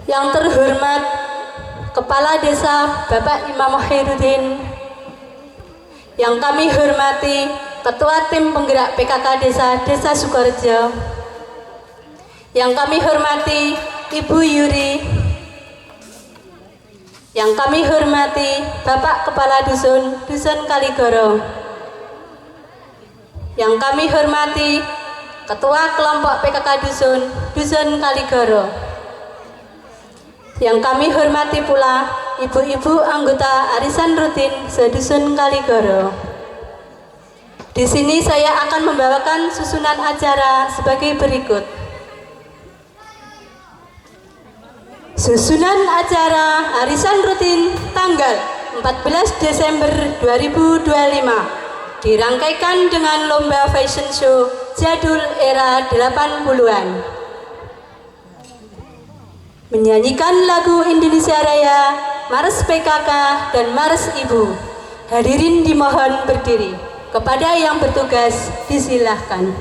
Yang terhormat Kepala Desa Bapak Imam Khairuddin, yang kami hormati Ketua Tim Penggerak PKK Desa Sukorejo, yang kami hormati Ibu Yuri, yang kami hormati Bapak Kepala Dusun Kaligoro, yang kami hormati Ketua Kelompok PKK Dusun Kaligoro, yang kami hormati pula ibu-ibu anggota arisan rutin sedusun Kaligoro. Di sini saya akan membawakan susunan acara sebagai berikut. Susunan acara arisan rutin tanggal 14 Desember 2025 dirangkaikan dengan lomba fashion show jadul era 80-an. Menyanyikan lagu Indonesia Raya, Mars PKK, dan Mars Ibu. Hadirin dimohon berdiri. Kepada yang bertugas, disilahkan.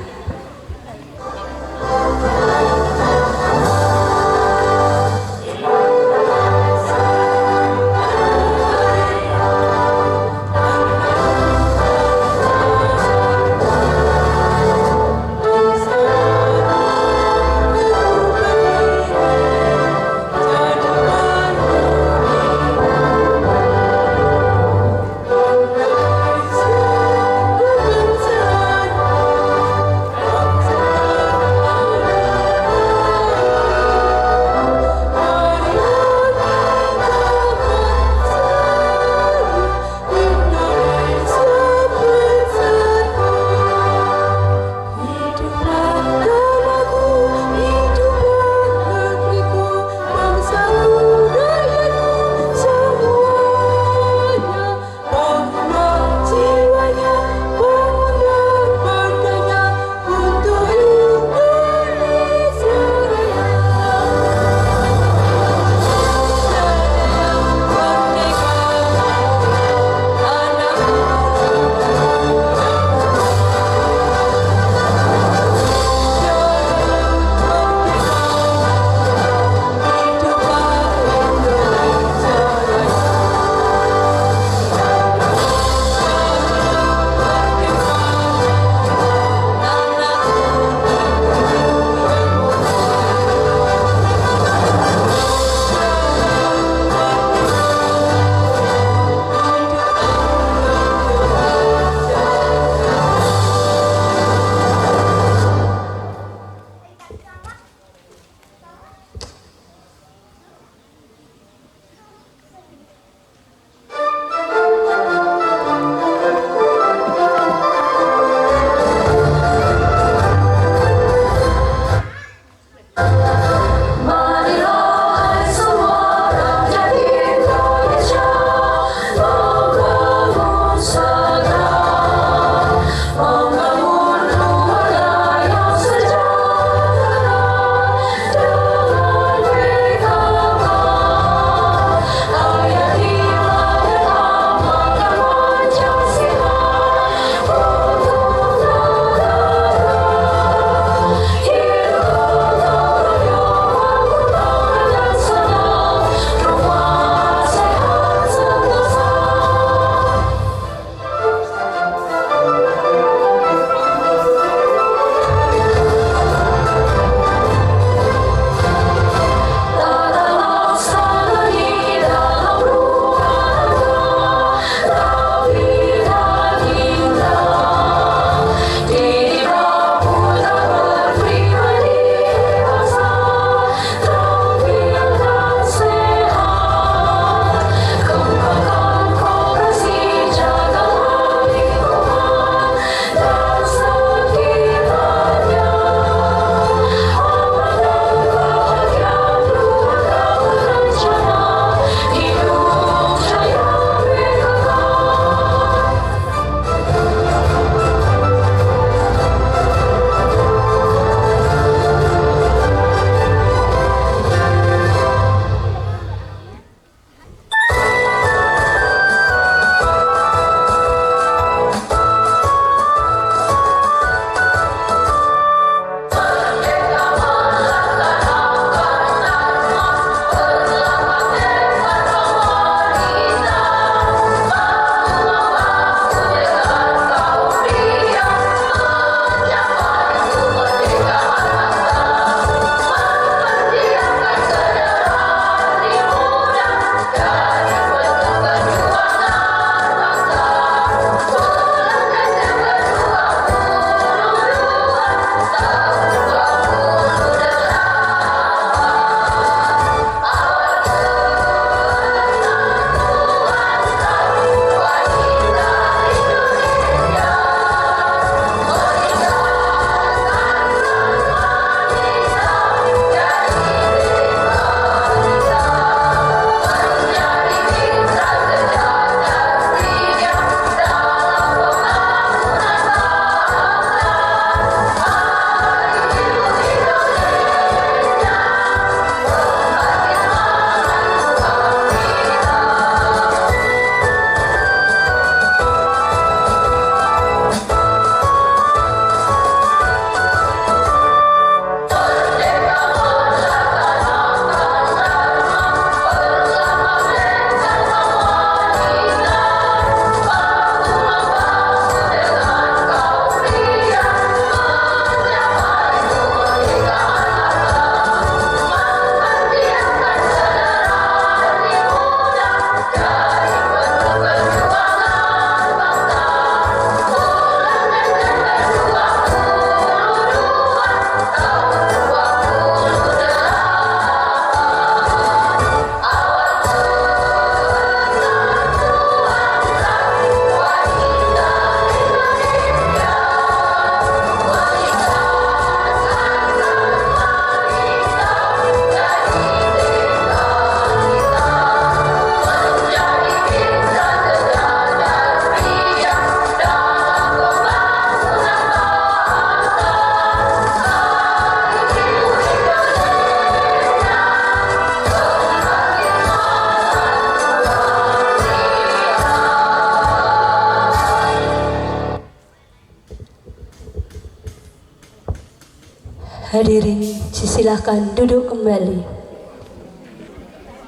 Hadirin, silakan duduk kembali.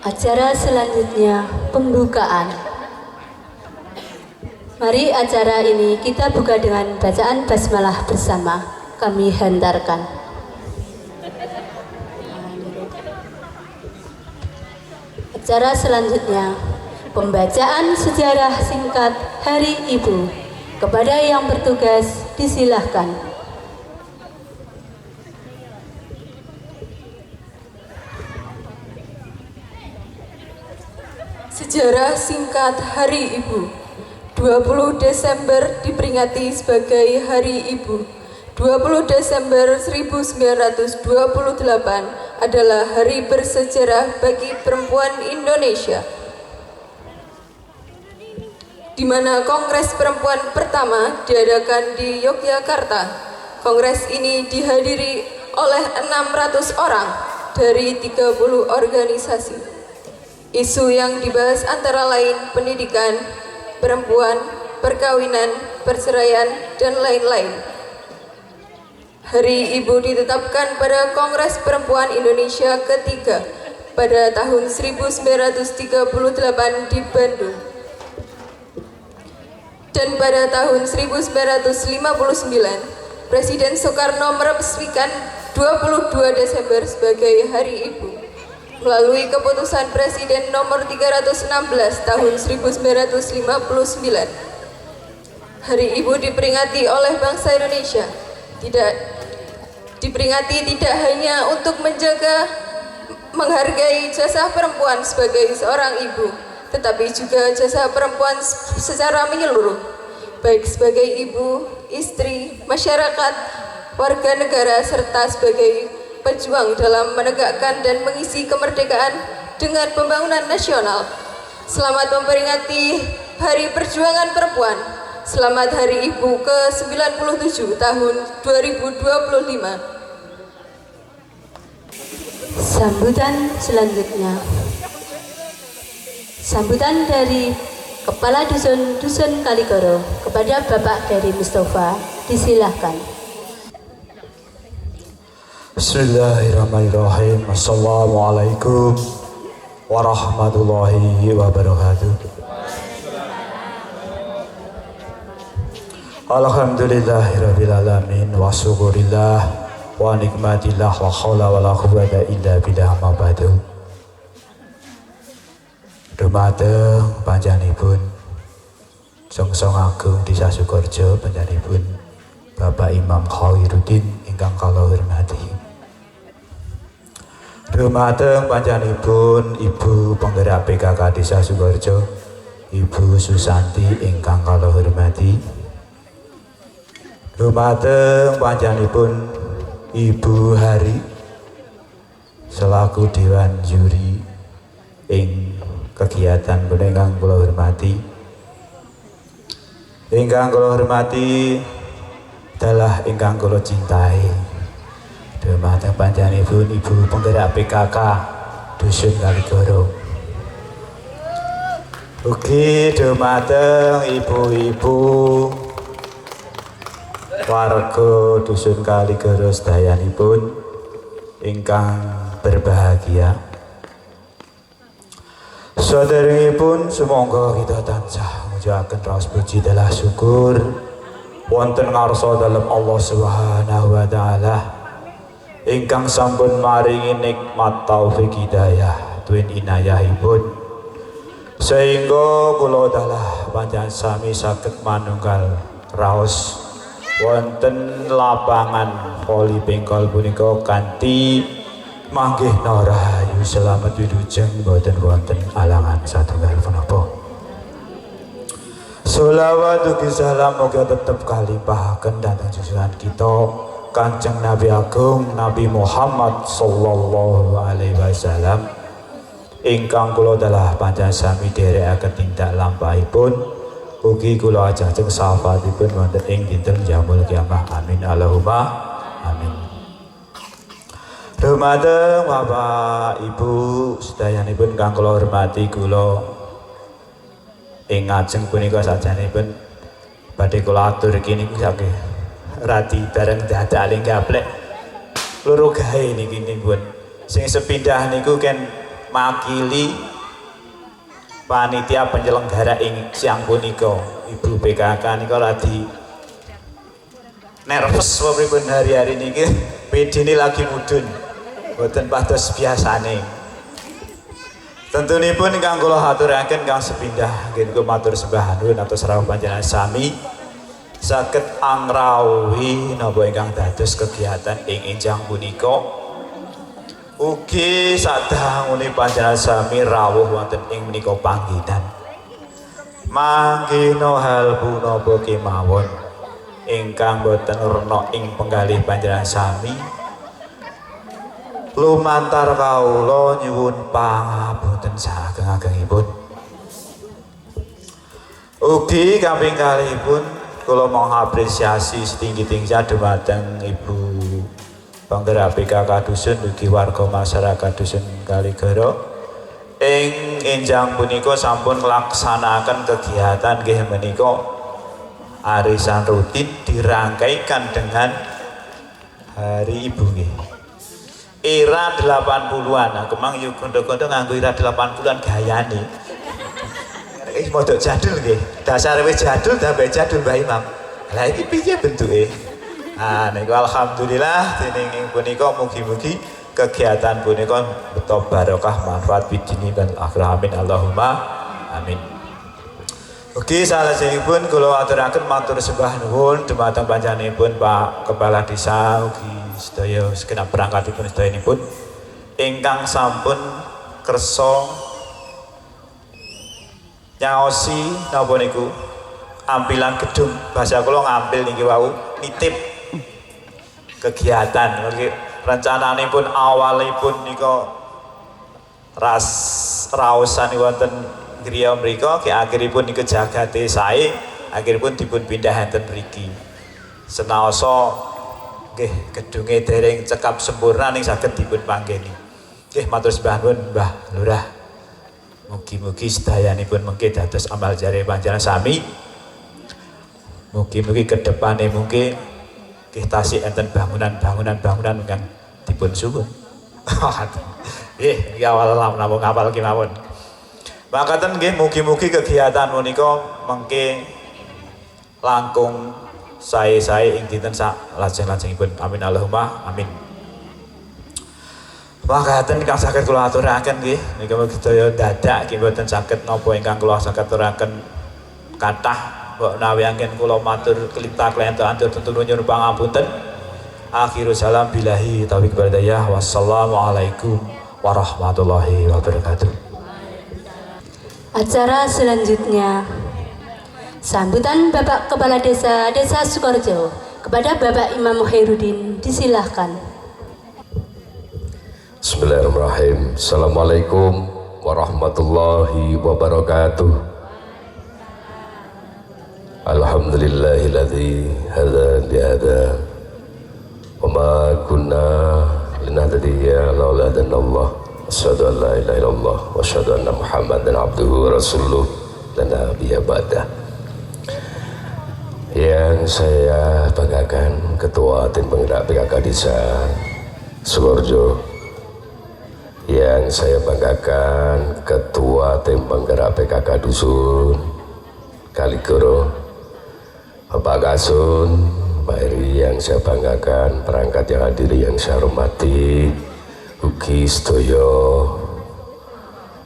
Acara selanjutnya pembukaan. Mari acara ini kita buka dengan bacaan basmalah bersama. Kami hantarkan. Acara selanjutnya pembacaan sejarah singkat Hari Ibu. Kepada yang bertugas disilahkan. Sejarah singkat Hari Ibu. 20 Desember diperingati sebagai Hari Ibu. 20 Desember 1928 adalah hari bersejarah bagi perempuan Indonesia, di mana Kongres Perempuan pertama diadakan di Yogyakarta. Kongres ini dihadiri oleh 600 orang dari 30 organisasi. Isu yang dibahas antara lain pendidikan, perempuan, perkawinan, perceraian, dan lain-lain. Hari Ibu ditetapkan pada Kongres Perempuan Indonesia ketiga pada tahun 1938 di Bandung. Dan pada tahun 1959, Presiden Soekarno meresmikan 22 Desember sebagai Hari Ibu melalui keputusan Presiden nomor 316 tahun 1959. Hari Ibu diperingati oleh bangsa Indonesia diperingati tidak hanya untuk menjaga, menghargai jasa perempuan sebagai seorang ibu, tetapi juga jasa perempuan secara menyeluruh, baik sebagai ibu, istri, masyarakat, warga negara, serta sebagai pejuang dalam menegakkan dan mengisi kemerdekaan dengan pembangunan nasional. Selamat memperingati Hari Perjuangan Perempuan. Selamat Hari Ibu ke-97 tahun 2025. Sambutan selanjutnya. Sambutan dari Kepala Dusun Kaligoro kepada Bapak Dari Mustafa, disilahkan. Bismillahirrahmanirrahim. Assalamualaikum warahmatullahi wabarakatuh. Alhamdulillahirabbil alamin wa syukurillah wa nikmatillah wa haula wala quwwata illa billah ma ba'du. Dumateng panjenenganipun Songsong Agung Desa Sukorejo, panjenenganipun Bapak Imam Khairuddin ingkang kula hormati. Dumateng panjenenganipun Ibu Penggerak PKK Desa Sukorejo, Ibu Susanti ingkang kula hormati. Dumateng panjenenganipun Ibu Hari selaku Dewan Juri ing kegiatan ingkang kula hormati. Ingkang kula hormati adalah ingkang kula cintai. Dumateng panjenenganipun Ibu Penggerak PKK Dusun Kaligoro. Ugi dumateng ibu-ibu warga Dusun Kaligoro sedayanipun ingkang berbahagia. Saderengipun sumangga kita tansah ngucapken raos puji dalah syukur wonten ngarsa dalem Allah Subhanahu wa taala ingkang sampun maringi nikmat taufik hidayah tuwin inayahipun sehingga kula dalah panjenengan sami saged manunggal raos wonten lapangan voli bengkol punika kanthi manggih rahayu selamat wilujeng boten wonten alangan satunggal punapa. Sholawat ugi salam muga tetep kalimpahaken dhateng junjungan kita Kanjeng Nabi Agung Nabi Muhammad sallallahu alaihi wasallam ingkang kula dalah panjenengan sami dherekaken tindak lampahipun ugi kula ajeng syafaatipun wonten ing dinten yaumul kiamah. Amin Allahumma amin. Dumateng Bapak Ibu sedayanipun kang kula hormati, kula ing ngajeng punika sajanipun badhe kula atur kene saking radi bareng dadaling gaplek loro gawe niki pun. Sing sepindah niku ken makili panitia penyelenggara ing siang punika. Ibu PKK nika lagi nervous pripun hari-hari niki. PD ini lagi mudun. Mboten pados biasane. Tentunipun ingkang kula aturaken kang sepindah nggih niku matur sembah nuwun atus rawuh panjenengan sami saged angrawuhi napa ingkang dados kegiatan ing enjang punika. Ugi sadangunipun panjenengan sami rawuh wonten ing menika panggenan. Manggina hal punapa kemawon ingkang boten rena ing penggalih panjenengan sami. Lumantar kawula nyuwun pangapunten saking agengipun. Ugi kaping kalihipun kula mengapresiasi setinggi-tingginya dumateng Ibu Penggerak PKK Dusun ugi warga masyarakat Dusun Kaligoro ing enjang punika sampun melaksanakan kegiatan nggih menika arisan rutin dirangkaikan dengan Hari Ibu nggih. Era 80-an, nah kemang yuk kondo-kondo nganggo era 80-an gayane. Modok jadul nggih. Dasare wis jadul tambah jadul Mbah Imam. Lah iki piye bentuke? Ah niku alhamdulillah dening ing punika mugi-mugi kegiatan punika beto barokah manfaat bidini dan akhirah amin Allahumma amin. Oke, salajengipun kula aturaken matur sembah nuwun dumateng panjenenganipun Pak Kepala Desa ugi sedaya segenap perangkatipun sedayanipun ingkang sampun kersa nyaosi napa niku ampilan gedung bahasa kula ngambil niki wau nitip kegiatan rencananipun awalipun nika raosan wonten griya mriku akhiripun niku jagate sae akhiripun dipun pindah enten mriki senaosa nggih gedunge dereng cekap sempurna ning saged dipun panggeni. Nggih matur sembah nuwun Mbah Lurah. Mugi-mugi sedayanipun mengke dados amal jare panjenengan sami. Mugi-mugi kedepane mungkin nggih tasih enten bangunan ingkang dipun suwun. Nggih iki awal namung ngapal kemawon. Makaten nggih mugi-mugi kegiatan menika mengke langkung sae-sae ing dinten sak lajeng-lajengipun. Amin Allahumma amin. Makaten ingkang saged kula aturaken nggih nika sedaya dadak nggih boten saged napa ingkang kula saged aturaken kathah mbok nawiaken kula matur kelita-kelentokan tuturun nyuwun pangapunten. Akhirul salam billahi taufiq wal hidayah. Wassalamualaikum warahmatullahi wabarakatuh. Acara selanjutnya sambutan Bapak Kepala Desa Sukorejo kepada Bapak Imam Muhairuddin disilahkan. Bismillahirrahmanirrahim. Assalamualaikum warahmatullahi wabarakatuh. Alhamdulillahilladzi hada lihada wa ma kunna linahtadiya laula Allah. Asyhadu an la ilaha illallah wa asyhadu anna Muhammadan abduhu wa rasuluh la nabiyya ba'dah. Yang saya banggakan Ketua Tim Penggerak PKK Desa Sukorejo, yang saya banggakan Ketua Tim Penggerak PKK Dusun Kaligoro, Bapak Kasun, Pak Eri, yang saya banggakan perangkat yang hadir yang saya hormati, ugi sedaya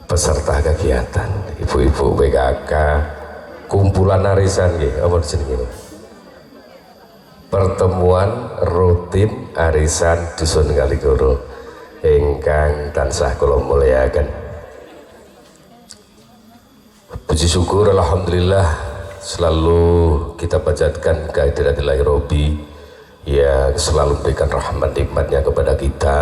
peserta kegiatan, ibu-ibu PKK, kumpulan arisan nggih, apa jenenge? Pertemuan rutin arisan Dusun Kaligoro ingkang tansah kula mulyakaken. Puji syukur alhamdulillah selalu kita panjatkan kehadirat Rabbi yang selalu memberikan rahmat nikmatnya kepada kita,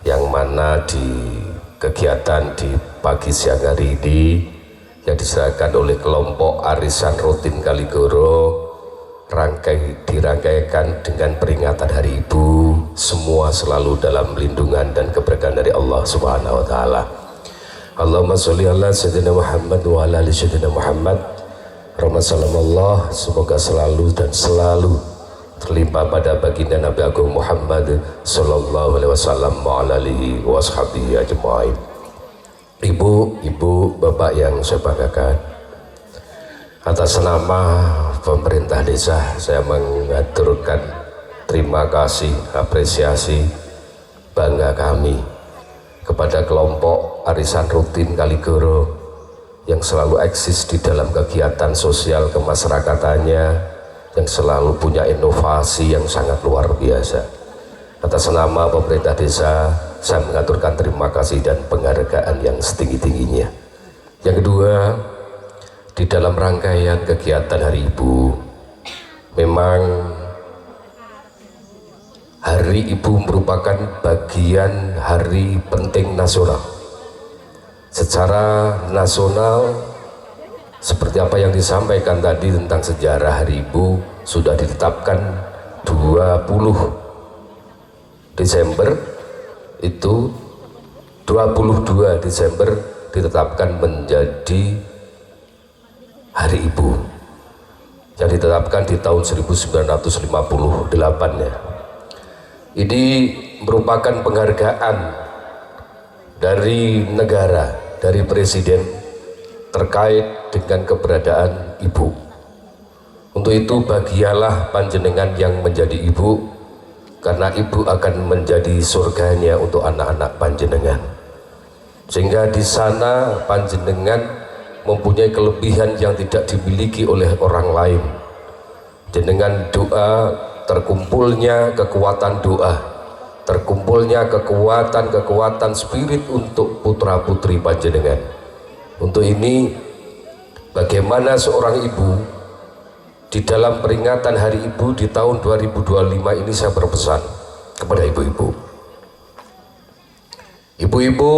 yang mana di kegiatan di pagi siang hari ini yang diserahkan oleh kelompok arisan rutin Kaligoro dirangkaikan dengan peringatan Hari Ibu, semua selalu dalam lindungan dan keberkahan dari Allah Subhanahu wa taala. Allahumma sholli ala sayyidina Muhammad wa ala ali sayyidina Muhammad. Rahmat salam Allah semoga selalu dan selalu terlimpah pada baginda Nabi Agung Muhammad sallallahu alaihi wasallam wa ala alihi wa sahbihi ajma'in. Ibu, bapak yang saya banggakan, atas nama pemerintah desa saya mengaturkan terima kasih, apresiasi, bangga kami kepada kelompok arisan rutin Kaligoro yang selalu eksis di dalam kegiatan sosial kemasyarakatannya, yang selalu punya inovasi yang sangat luar biasa. Atas nama pemerintah desa saya mengaturkan terima kasih dan penghargaan yang setinggi-tingginya. Yang kedua, di dalam rangkaian kegiatan Hari Ibu, memang Hari Ibu merupakan bagian hari penting nasional. Secara nasional, seperti apa yang disampaikan tadi tentang sejarah Hari Ibu, sudah ditetapkan 20 Desember, itu 22 Desember ditetapkan menjadi Hari Ibu yang ditetapkan di tahun 1958 ya. Ini merupakan penghargaan dari negara, dari presiden terkait dengan keberadaan ibu. Untuk itu bahagialah panjenengan yang menjadi ibu, karena ibu akan menjadi surganya untuk anak-anak panjenengan. Sehingga di sana panjenengan mempunyai kelebihan yang tidak dimiliki oleh orang lain. Dengan doa, terkumpulnya kekuatan doa, terkumpulnya kekuatan spirit untuk putra putri panjenengan. Untuk ini, bagaimana seorang ibu di dalam peringatan Hari Ibu di tahun 2025 ini, saya berpesan kepada ibu-ibu, ibu-ibu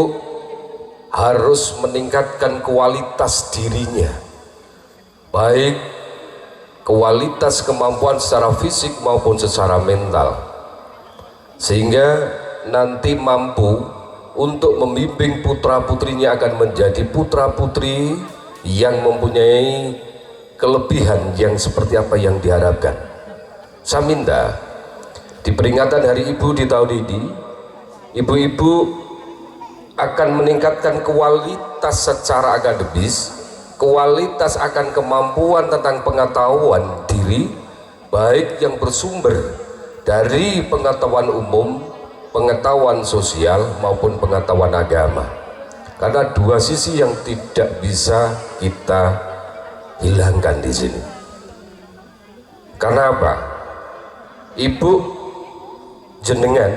harus meningkatkan kualitas dirinya, baik kualitas kemampuan secara fisik maupun secara mental, sehingga nanti mampu untuk membimbing putra putrinya akan menjadi putra putri yang mempunyai kelebihan yang seperti apa yang diharapkan. Saya minta di peringatan Hari Ibu di tahun ini, ibu-ibu akan meningkatkan kualitas secara akademis, kualitas akan kemampuan tentang pengetahuan diri, baik yang bersumber dari pengetahuan umum, pengetahuan sosial maupun pengetahuan agama. Karena dua sisi yang tidak bisa kita hilangkan di sini. Karena apa? Ibu jenengan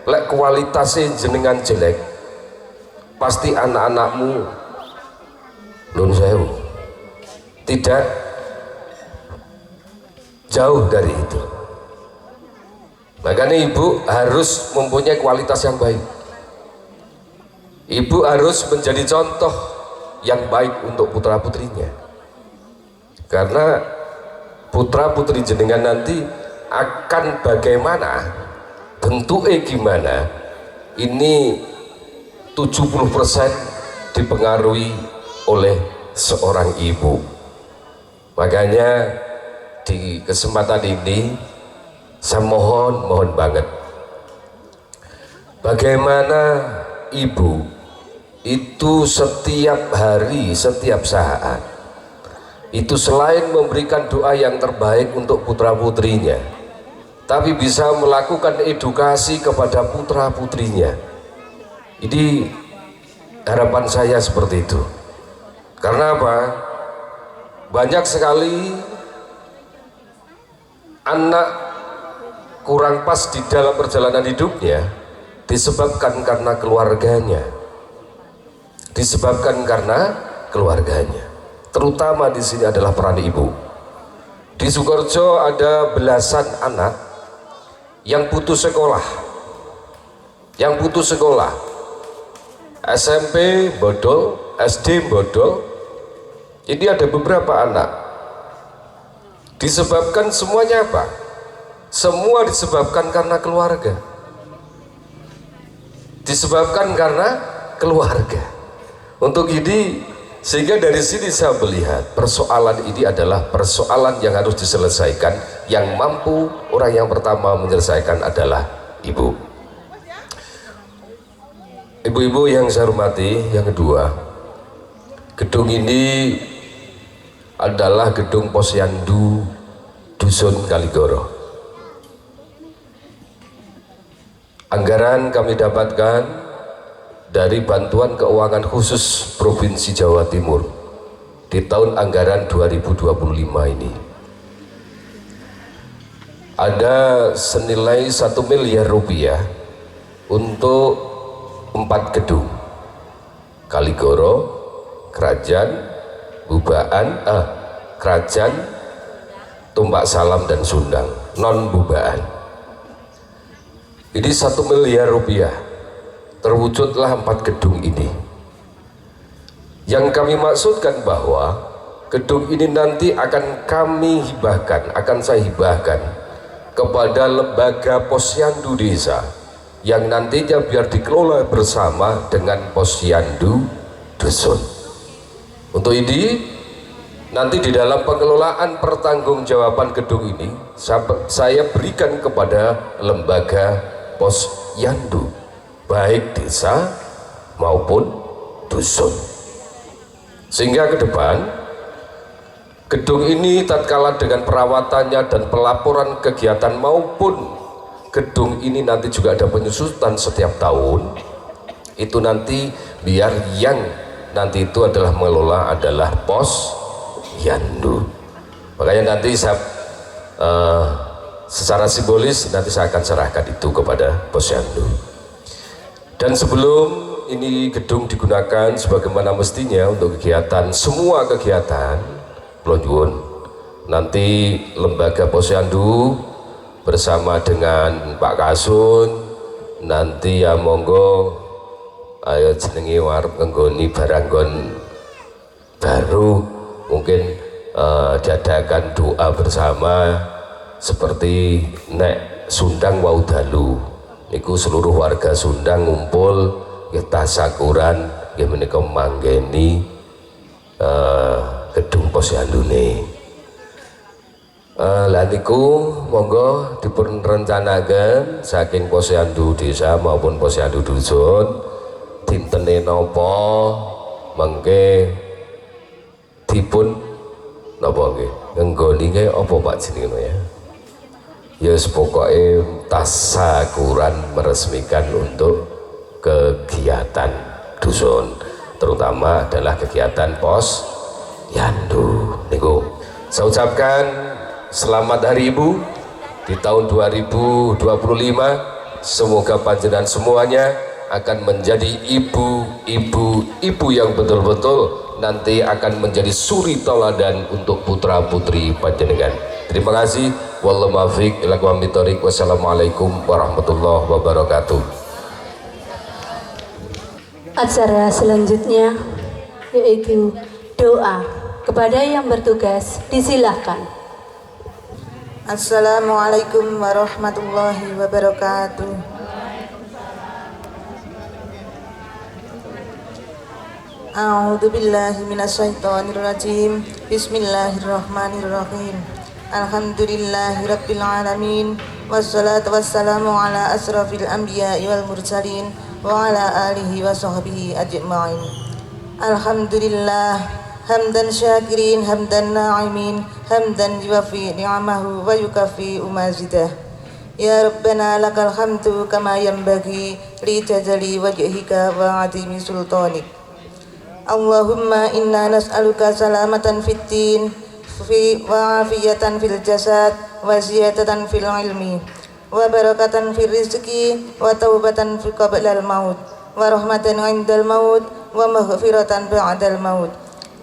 lek kualitasnya jenengan jelek, pasti anak-anakmu nun sewu tidak jauh dari itu. Makanya ibu harus mempunyai kualitas yang baik. Ibu harus menjadi contoh yang baik untuk putra putrinya, karena putra putri jenengan nanti akan bagaimana, bentuknya gimana, ini 70% dipengaruhi oleh seorang ibu. Makanya di kesempatan ini saya mohon banget, bagaimana ibu itu setiap hari, setiap saat itu selain memberikan doa yang terbaik untuk putra putrinya, tapi bisa melakukan edukasi kepada putra putrinya. Ini harapan saya seperti itu. Karena apa? Banyak sekali anak kurang pas di dalam perjalanan hidupnya disebabkan karena keluarganya, terutama di sini adalah peran ibu. Di Sukorejo ada belasan anak yang putus sekolah, SMP bodol, SD bodol. Ini ada beberapa anak disebabkan semuanya apa? Semua disebabkan karena keluarga. Untuk ini, sehingga dari sini saya melihat persoalan ini adalah persoalan yang harus diselesaikan, yang mampu Orang yang pertama menyelesaikan adalah ibu. Ibu-ibu yang saya hormati, yang kedua, gedung ini adalah gedung Posyandu Dusun Kaligoro. Anggaran kami dapatkan dari bantuan keuangan khusus Provinsi Jawa Timur di tahun anggaran 2025 ini. Ada senilai 1 miliar rupiah untuk 4 gedung: Kaligoro, Kerajaan, Kerajaan, Tumpak Salam dan Sundang, non Bubaan. Ini 1 miliar rupiah, terwujudlah 4 gedung ini. Yang kami maksudkan bahwa gedung ini nanti akan kami hibahkan, akan saya hibahkan kepada lembaga posyandu desa yang nantinya biar dikelola bersama dengan posyandu dusun. Untuk ini nanti di dalam pengelolaan pertanggungjawaban gedung ini saya berikan kepada lembaga posyandu baik desa maupun dusun, sehingga ke depan gedung ini tatkala dengan perawatannya dan pelaporan kegiatan maupun gedung ini nanti juga ada penyusutan setiap tahun, itu nanti biar yang nanti itu adalah mengelola adalah posyandu. Makanya nanti saya secara simbolis nanti saya akan serahkan itu kepada posyandu. Dan sebelum ini gedung digunakan sebagaimana mestinya untuk kegiatan, semua kegiatan pelonjuan, nanti lembaga posyandu bersama dengan Pak Kasun nanti ya monggo ayo jenengi warung nggoni baranggon baru, mungkin diadakan doa bersama seperti nek Sundang wau dalu niku seluruh warga Sundang ngumpul nggih tasakuran nggih menika manggeni gedung posyandune. Lah niku monggo dipun rencanaken saking posyandu desa maupun posyandu dusun dintene napa mengke dipun napa nggih nggoni nggih apa Pak jenenge ya. Ya pokoknya tasakuran meresmikan untuk kegiatan dusun, terutama adalah kegiatan posyandu niku. Saya ucapkan selamat Hari Ibu di tahun 2025. Semoga panjenengan semuanya akan menjadi ibu yang betul-betul nanti akan menjadi suri teladan untuk putra putri panjenengan. Terima kasih. Wallahu muwaffiq ila aqwamit thoriq. Wassalamualaikum warahmatullahi wabarakatuh. Acara selanjutnya yaitu doa kepada yang bertugas, disilahkan. Assalamualaikum warahmatullahi wabarakatuh. A'udzu billahi minasyaitonir rajim. Bismillahirrahmanirrahim. Alhamdulillahirabbil alamin. Wassalatu wassalamu ala asrafil anbiya'i wal mursalin wa ala alihi wa sahbihi ajma'in. Alhamdulillah hamdan syakirin hamdan na'imin hamdan yuwafi ni'amahu wa yukafi umazidah. Ya Rabbana lakal hamdu kama yanbaghi li tajali wajhika wa 'azimi sultanik. Allahumma inna nas'aluka salamatan fid din wa afiyatan fil jasad wa ziyadatan fil ilmi wa barakatan fil rizqi wa taubatan fi qabla al maut wa rahmatan 'indal maut wa maghfiratan ba'dal maut.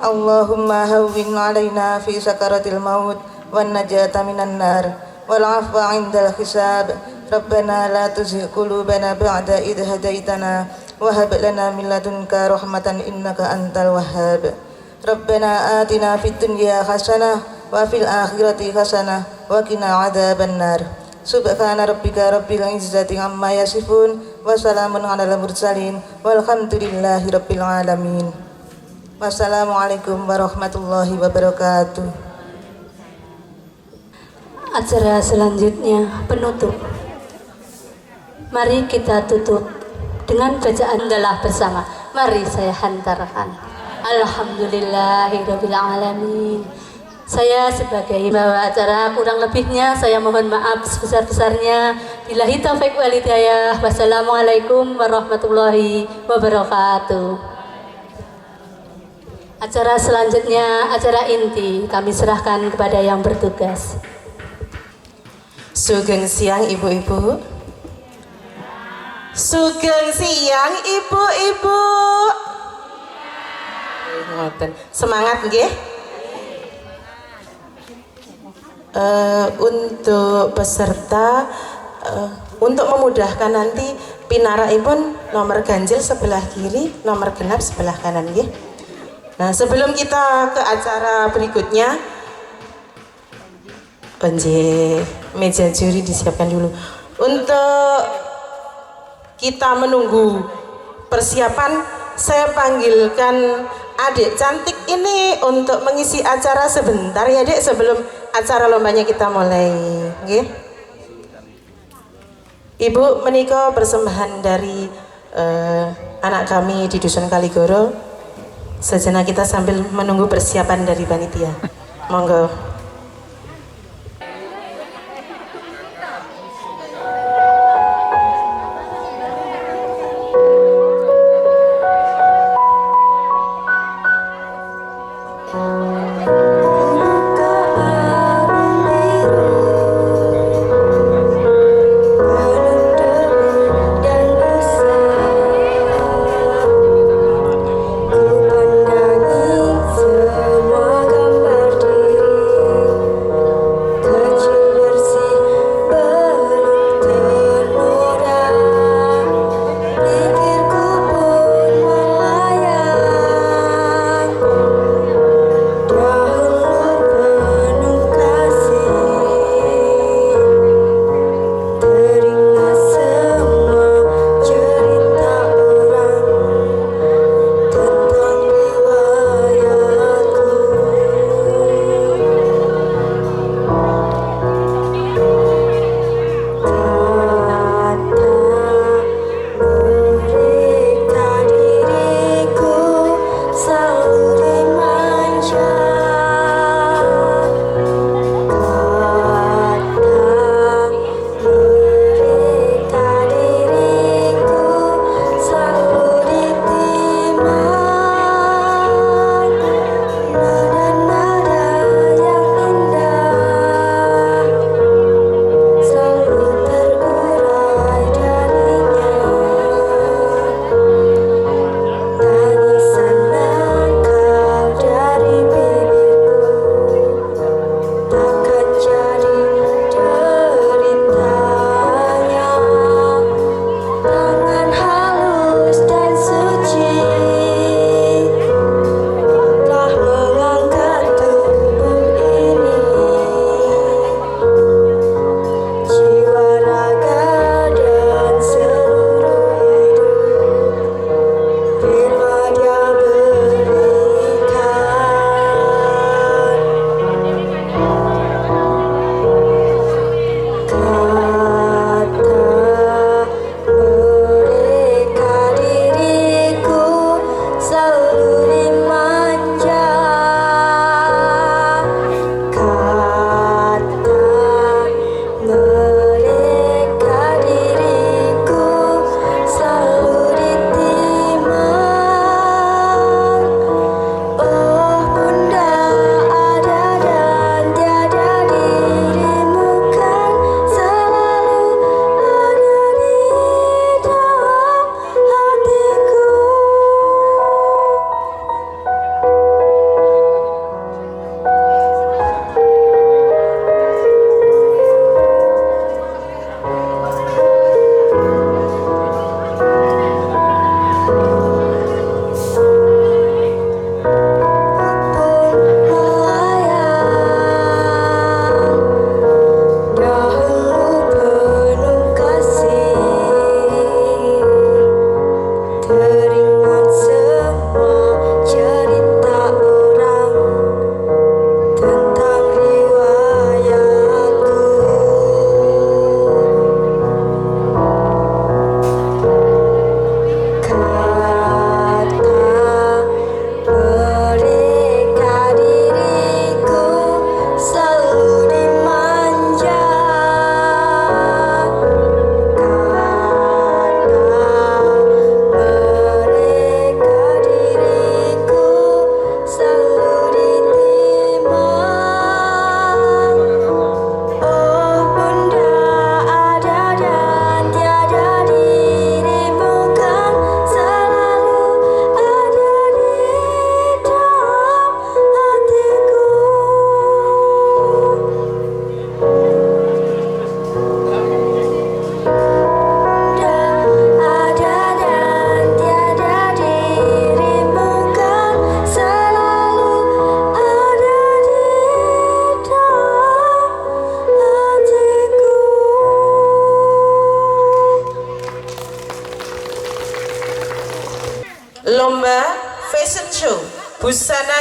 Allahumma hawwin 'alaina fi sakaratil maut wan najata minan nar wal 'afwa 'indal hisab. Rabbana la tuzigh qulubana ba'da idh hadaitana wa hab lana min ladunka rahmatan innaka antal wahhab. Rabbana atina fid dunya hasanah wa fil akhirati hasanah wa qina adzaban nar. Subhana rabbika rabbil izzati amma yasifun wa salamun alal mursalin walhamdulillahi rabbil alamin. Wassalamualaikum warahmatullahi wabarakatuh. acara selanjutnya penutup. Mari kita tutup dengan bacaan dalah bersama. Mari saya hantarkan. Alhamdulillahirabbil alamin. Saya sebagai pembawa acara kurang lebihnya saya mohon maaf sebesar-besarnya. Billahi taufik wal hidayah. Wassalamualaikum warahmatullahi wabarakatuh. Acara selanjutnya acara inti kami serahkan kepada yang bertugas. Sugeng siang ibu-ibu. Sugeng siang ibu-ibu. Ngoten. Semangat nggih. Untuk peserta untuk memudahkan nanti pinaraipun nomor ganjil sebelah kiri, nomor genap sebelah kanan nggih. Nah, sebelum kita ke acara berikutnya, meja juri disiapkan dulu. Untuk kita menunggu persiapan, saya panggilkan adik cantik ini untuk mengisi acara sebentar ya dek, sebelum acara lombanya kita mulai. Nggih. Ibu menika persembahan dari anak kami di Dusun Kaligoro. Sejenak kita sambil menunggu persiapan dari panitia. Monggo. Semua gambar diri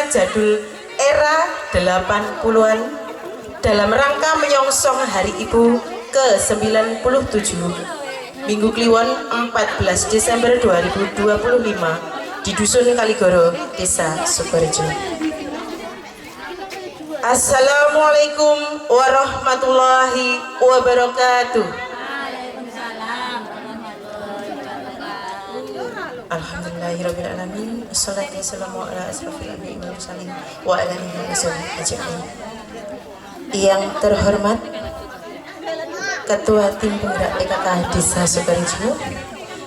jadul era 80-an dalam rangka menyongsong Hari Ibu ke-97 Minggu Kliwon 14 Desember 2025 di Dusun Kaligoro, Desa Sukorejo. Assalamualaikum warahmatullahi wabarakatuh. Alhamdulillahirrabbilalamin. Assalatu wassalamu ala asrafil anbiya'i wal mursalin wa ala alihi wa sahbihi ajma'in. Yang terhormat Ketua Tim Penggerak PKK Desa Sukorejo,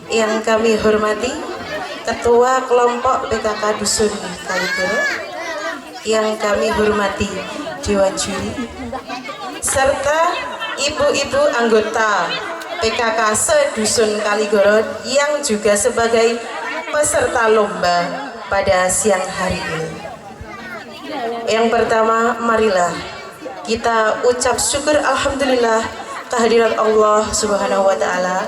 yang kami hormati Ketua Kelompok PKK Dusun Kaligoro, yang kami hormati Dewan Juri, serta ibu-ibu anggota PKK se-Dusun Kaligoro yang juga sebagai peserta lomba pada siang hari ini. Yang pertama, marilah kita ucap syukur alhamdulillah kehadirat Allah Subhanahu wa Ta'ala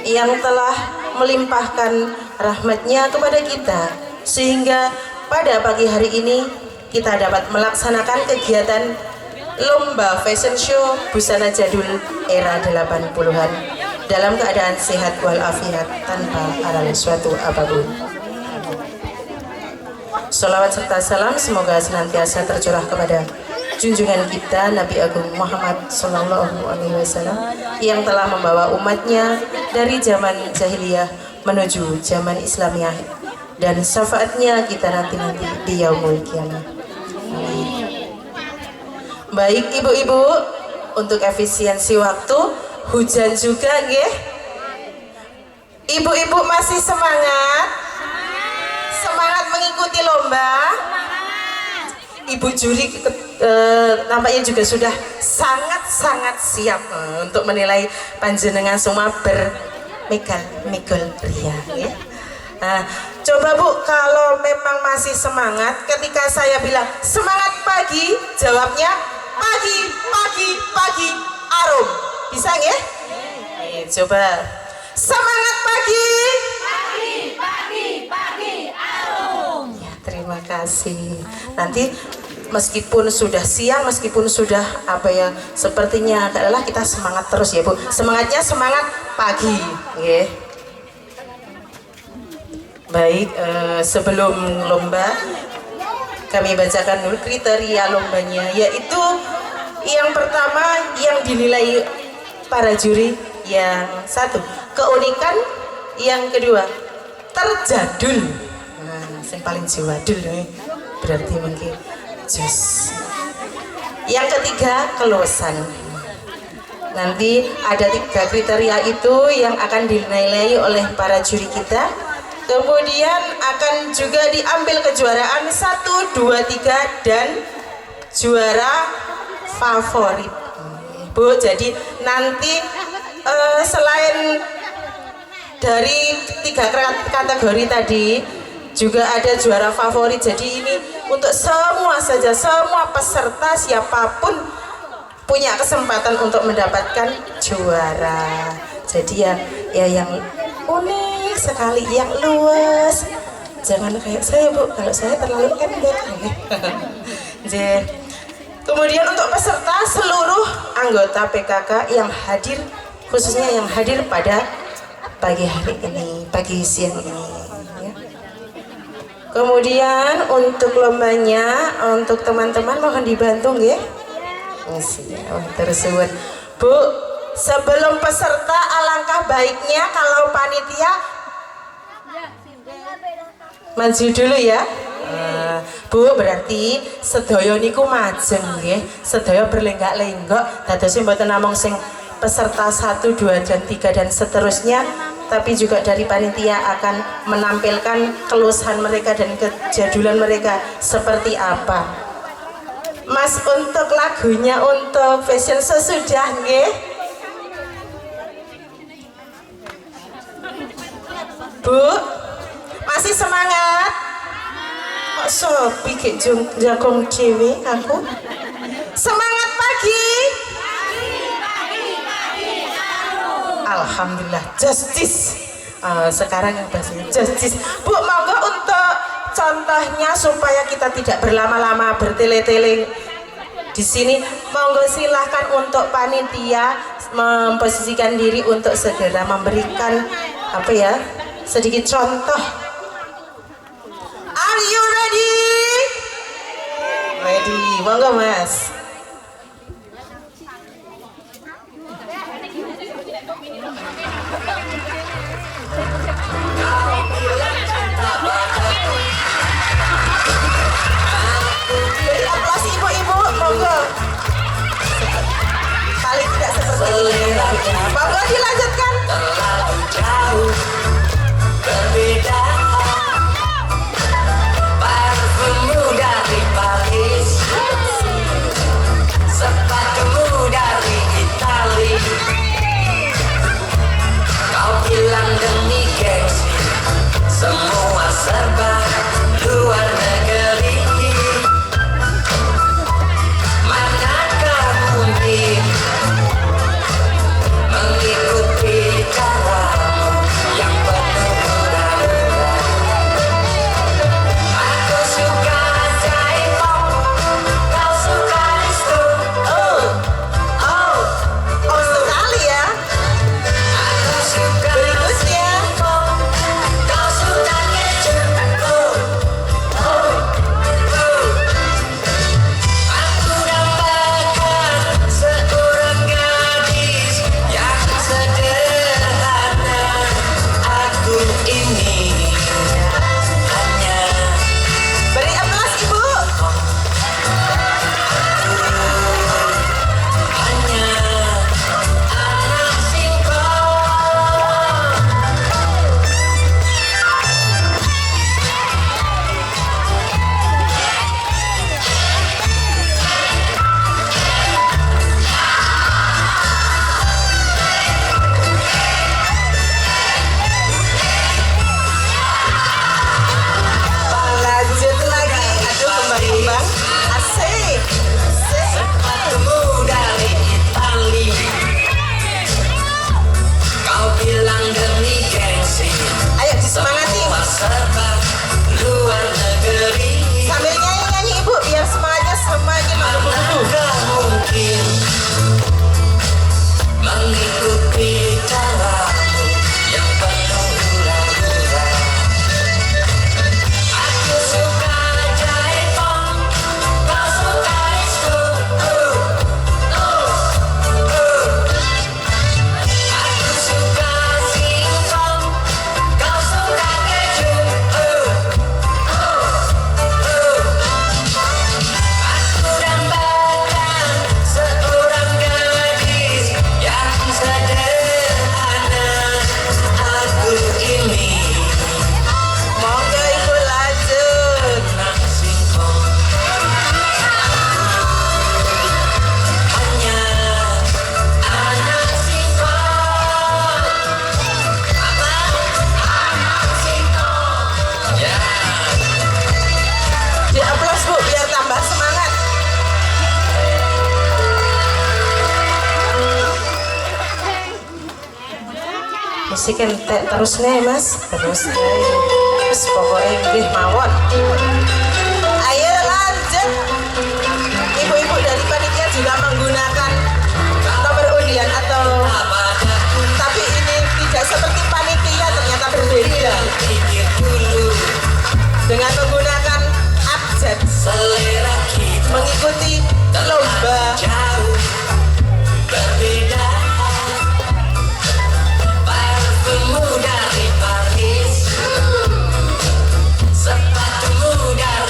yang telah melimpahkan rahmatnya kepada kita, sehingga pada pagi hari ini kita dapat melaksanakan kegiatan lomba fashion show busana jadul era 80-an dalam keadaan sehat walafiat tanpa aral suatu apapun. Sholawat serta salam semoga senantiasa tercurah kepada junjungan kita Nabi Agung Muhammad Sallallahu Alaihi Wasallam yang telah membawa umatnya dari zaman jahiliyah menuju zaman Islamiyah, dan syafaatnya kita nanti di yaumul kiamah. Baik ibu-ibu, untuk efisiensi waktu, hujan juga nggih. Ibu-ibu masih semangat? Semangat mengikuti lomba? Ibu juri nampaknya juga sudah sangat-sangat siap untuk menilai panjenengan semua bermegol ria ya. Nah, coba Bu, kalau memang masih semangat, ketika saya bilang semangat pagi, jawabnya pagi, pagi, pagi, arum. Bisa nggih? Coba semangat pagi. Pagi, pagi, pagi, arum. Ya, terima kasih. Nanti meskipun sudah siang, meskipun sudah sepertinya adalah kita semangat terus ya Bu. Semangatnya semangat pagi, nggih. Baik, sebelum lomba kami bacakan dulu kriteria lombanya, yaitu yang pertama yang dinilai para juri, yang satu keunikan, yang kedua terjadul, nah yang paling jawadul berarti mungkin jus, yang ketiga keluasan. Nanti ada 3 kriteria itu yang akan dinilai oleh para juri kita. Kemudian akan juga diambil kejuaraan 1, 2, 3 dan juara favorit Bu. Jadi nanti selain dari 3 kategori tadi juga ada juara favorit. Jadi ini untuk semua peserta siapapun punya kesempatan untuk mendapatkan juara. Jadi ya yang unik sekali, yang luas. Jangan kayak saya Bu, kalau saya terlalu pendek. Kemudian untuk peserta seluruh anggota PKK yang hadir, khususnya yang hadir pada pagi hari ini, pagi siang ini ya. Kemudian untuk lombanya, untuk teman-teman mohon dibantu nggih. Terus Bu, sebelum peserta alangkah baiknya kalau panitia maju dulu ya. Bu, berarti sedaya niku majeng nggih, sedaya berlenggak-lenggok dadosi mboten namung sing peserta 1, 2 dan 3 dan seterusnya, tapi juga dari panitia akan menampilkan keluasan mereka dan kejadulan mereka seperti apa. Mas, untuk lagunya untuk fashion sesudah nggih. Bu, masih semangat? Kok sopi kayak jagong cewek aku? Semangat pagi. Alhamdulillah, justice. Sekarang yang bahasanya justice. Bu, monggo untuk contohnya supaya kita tidak berlama-lama bertele-tele di sini. Monggo silahkan untuk panitia memposisikan diri untuk segera memberikan apa ya, sedikit contoh. Are you ready? Ready, monggo Mas. Beri aplaus ibu-ibu, monggo. Paling tidak seperti ini. Monggo dilanjutkan. Terlalu jauh berbeda, parfummu dari Paris, sepatumu dari Itali. Kau bilang demi gengsi, semua serba luar negeri. Manakah mungkin mengikuti caramu yang penuh gula-gula? Aku suka J-pop, kau suka disco. Oh sekali ya. Aku suka Berikutnya. K-pop, kau suka keju. Aku dambakan seorang gadis yang sederhana. Aku ini hanya Beri aplaus ibu. anak singkong. Lanjut lagi. Aduh, kembang-kembang. Asik. Sepatumu dari Itali, kau bilang demi gengsi, Ayo disemangati. semua serba luar negeri. Sambil nyanyi-nyanyi ibu biar semuanya semakin menggebu-gebu. Manakah mungkin mengikuti caramu yang penuh gula-gula? Aku suka J-pop, kau suka disco. Aku suka singkong, kau suka keju. Aku dambakan seorang gadis yang sederhana. Aku ini Monggo ibu lanjut. anak singkong, hanya anak singkong. Apa? Anak singkong. Ya. Di aplaus bu biar tambah semangat. Musik entek terus nih mas. Terus pokoknya nggih mawon. Ayo lanjut. Ibu-ibu dari panitia juga menggunakan nomor undian atau, tapi ini tidak seperti panitia, ternyata berbeda Pikir dulu dengan menggunakan abjad selera kita mengikuti lomba. jauh berbeda, parfummu dari Paris, sepatumu dari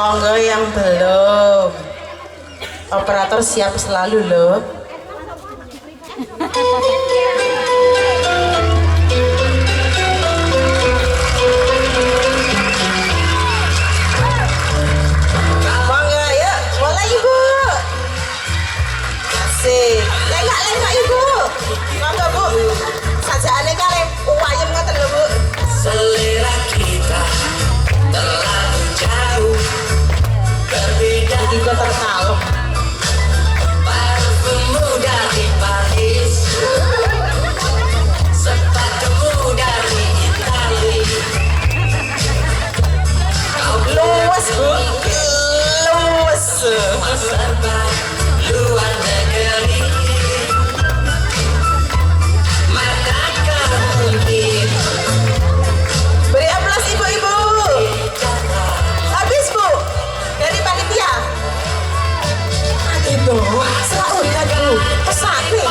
Monggo yang belum. Operator siap selalu loh. Monggo ya, mulai Ibu. Asik. Lenggak Ibu. Monggo Bu. Sajaane kare wayem ngoten lho Bu. Selera kita terlalu jauh berbeda. Iki kok terkalem. Parfummu dari Paris, sepatumu dari Itali. Kau Luwes Bu. Luwes. semua serba luar negeri. Manakah mungkin Beri aplaus ibu-ibu. Habis Bu. Dari panitia. Itu. Selalu dulu. Pesake.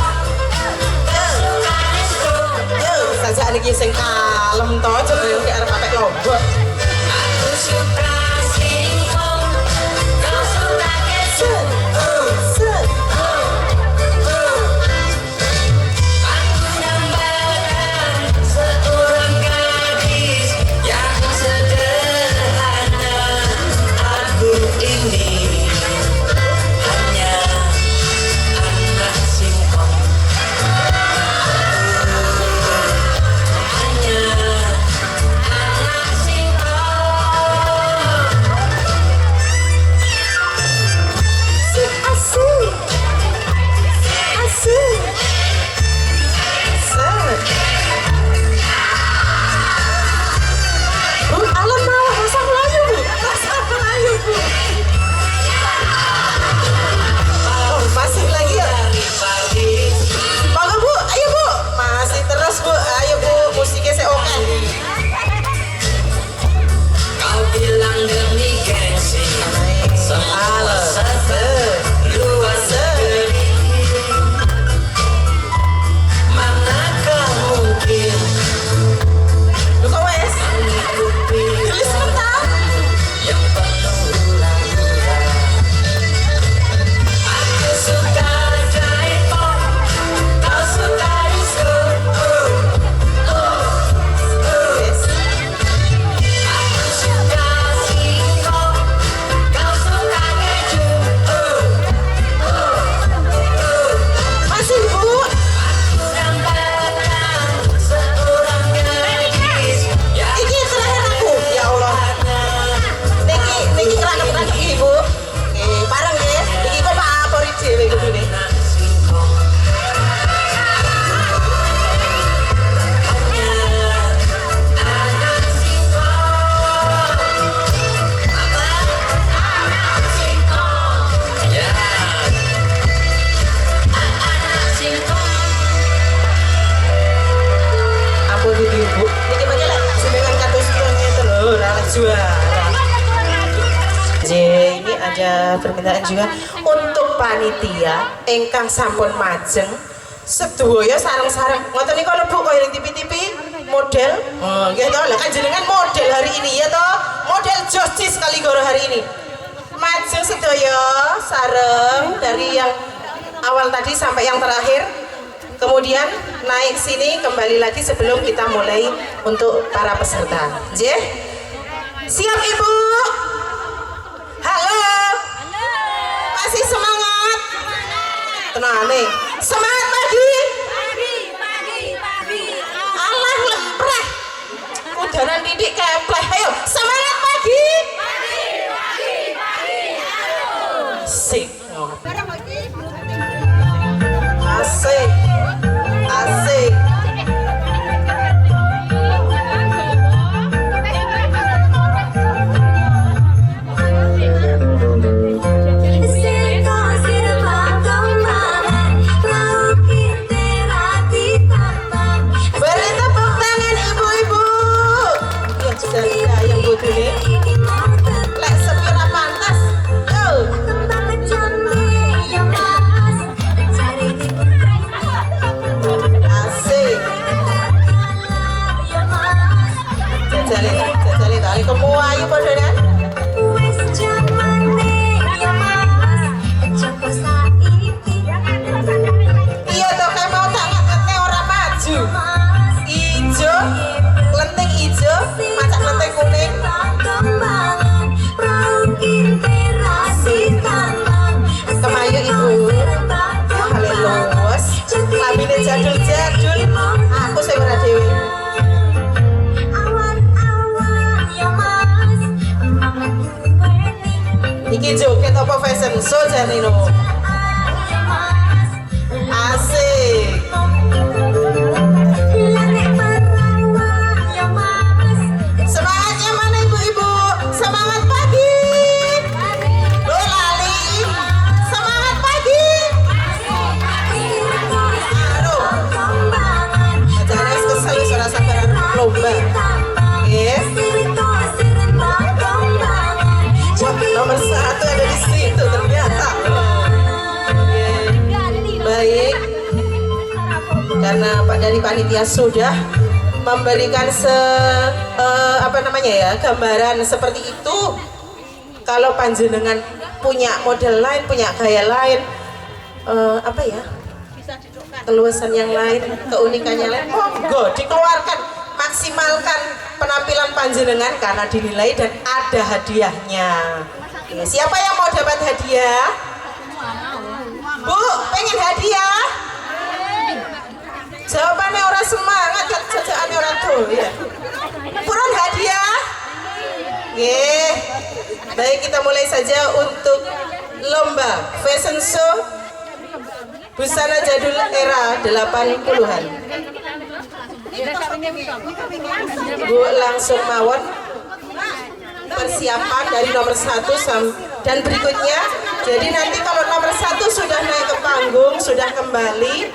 Yo, sajane iki sing kalem to, coba yo arep apik lombok. aku suka singkong, kau suka kesun. Aku dambakan seorang gadis yang sederhana. Aku ini hanya anak singkong. Hanya anak singkong. Asik. Asik. Set. Bu, alam malah masa Melayu Bu. Masa Melayu Bu. Oh, masih lagi ya. Dari Paris, Monggo Bu, ayo Bu. Masih terus Bu. Ayo Bu, musiknya saya oke. kau bilang demi gengsi, semua serba luar negeri. Manakah mungkin Lu kok wes? mengikuti Tulis mentah. yang penuh hura-hura? Aku suka J-pop, kau suka disco. Aku suka singkong, kau suka keju. Masih Bu. Aku dambakan seorang gadis yang Iki terakhir aku. Ya Allah. Niki kerangkep iki Bu. Oke, bareng ya. Iki kok favorit dhewe kudune. anak singkong. Hanya anak singkong. Apa? Anak singkong. Ya. Anak singkong. Apa iki Bu? Niki pakai lah. Sebenarnya kados kilonya itu loh, ora juara. Ini ada permintaan juga untuk panitia ingkang sampun majeng sedaya sareng-sareng. Ngoten niku lho Bu kaya ning TV-TV model. Oh, nggih to. Lah kan jenengan model hari ini ya toh. Model Justice Kaligoro hari ini. Majeng sedaya sareng dari yang awal tadi sampai yang terakhir. Kemudian naik sini kembali lagi sebelum kita mulai untuk para peserta. Nggih. Siap Ibu? Halo. Masih semangat? Tenang nih. Semangat pagi. Allah lempreh. Udaran didik kempleh. Ayo, semangat pagi. Asik. Asik. Asik. Beri tepuk tangan ibu-ibu. Ya sudah yang butuh nih. Lek sepira pantas. Go. Iki joget apa fashion show Janino? Asik. Semangatnya mana ibu-ibu? Semangat pagi. Lo lali. Semangat pagi. Aduh. Acara kesel suara sabaran lomba. Yes. Nomor 1 ada di situ ternyata. Baik, karena Pak dari panitia sudah memberikan gambaran seperti itu. Kalau panjenengan punya model lain, punya gaya lain, keluasan yang lain, keunikan yang lain, monggo dikeluarkan, maksimalkan penampilan panjenengan karena dinilai dan ada hadiahnya. Siapa yang mau dapat hadiah? Bu, pengen hadiah? Jawabannya orang semangat, jajaannya orang tuh ya. Purun hadiah? Nggih. Baik, kita mulai saja untuk lomba fashion show busana jadul era 80-an. Bu, langsung mawon persiapan dari nomor 1 dan berikutnya. Jadi nanti kalau nomor 1 sudah naik ke panggung, sudah kembali,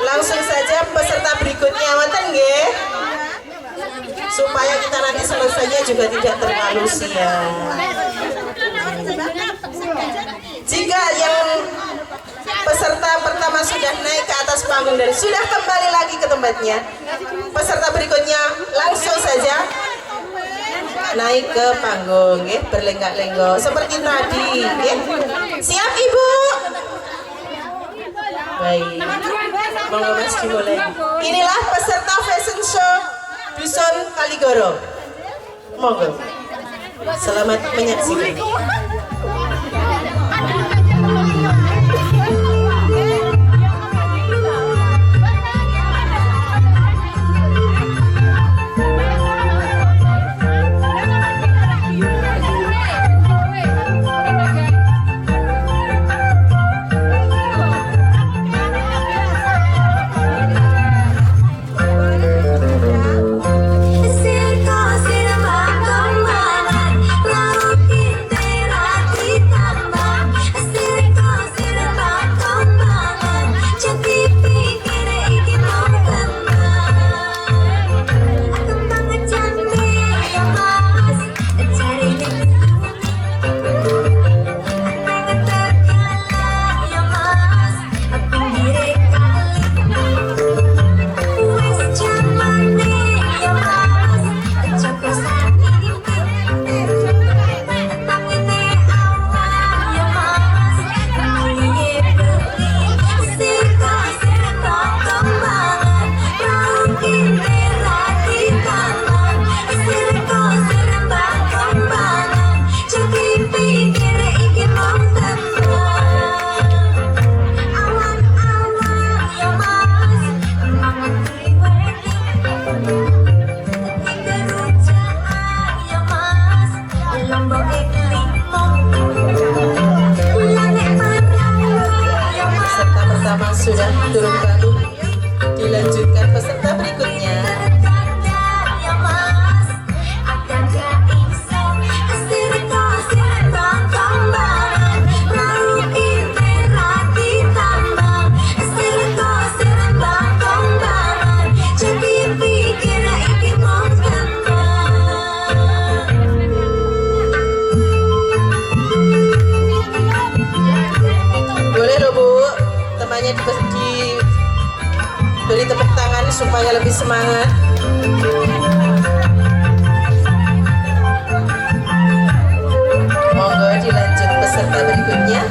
langsung saja peserta berikutnya, wonten nggih? Supaya kita nanti selesainya juga tidak terlalu siang. Jika yang peserta pertama sudah naik ke atas panggung dan sudah kembali lagi ke tempatnya, peserta berikutnya langsung saja naik ke panggung, berlenggak-lenggok seperti tadi. Siap Ibu? Baik, monggo Mas dimulai. Inilah peserta fashion show Dusun Kaligoro. Monggo, selamat menyaksikan. Peserta pertama sudah turun panggung, dilanjutkan peserta berikutnya. Boleh loh Bu, temannya diberi tepuk tangan supaya lebih semangat. Monggo dilanjut peserta berikutnya.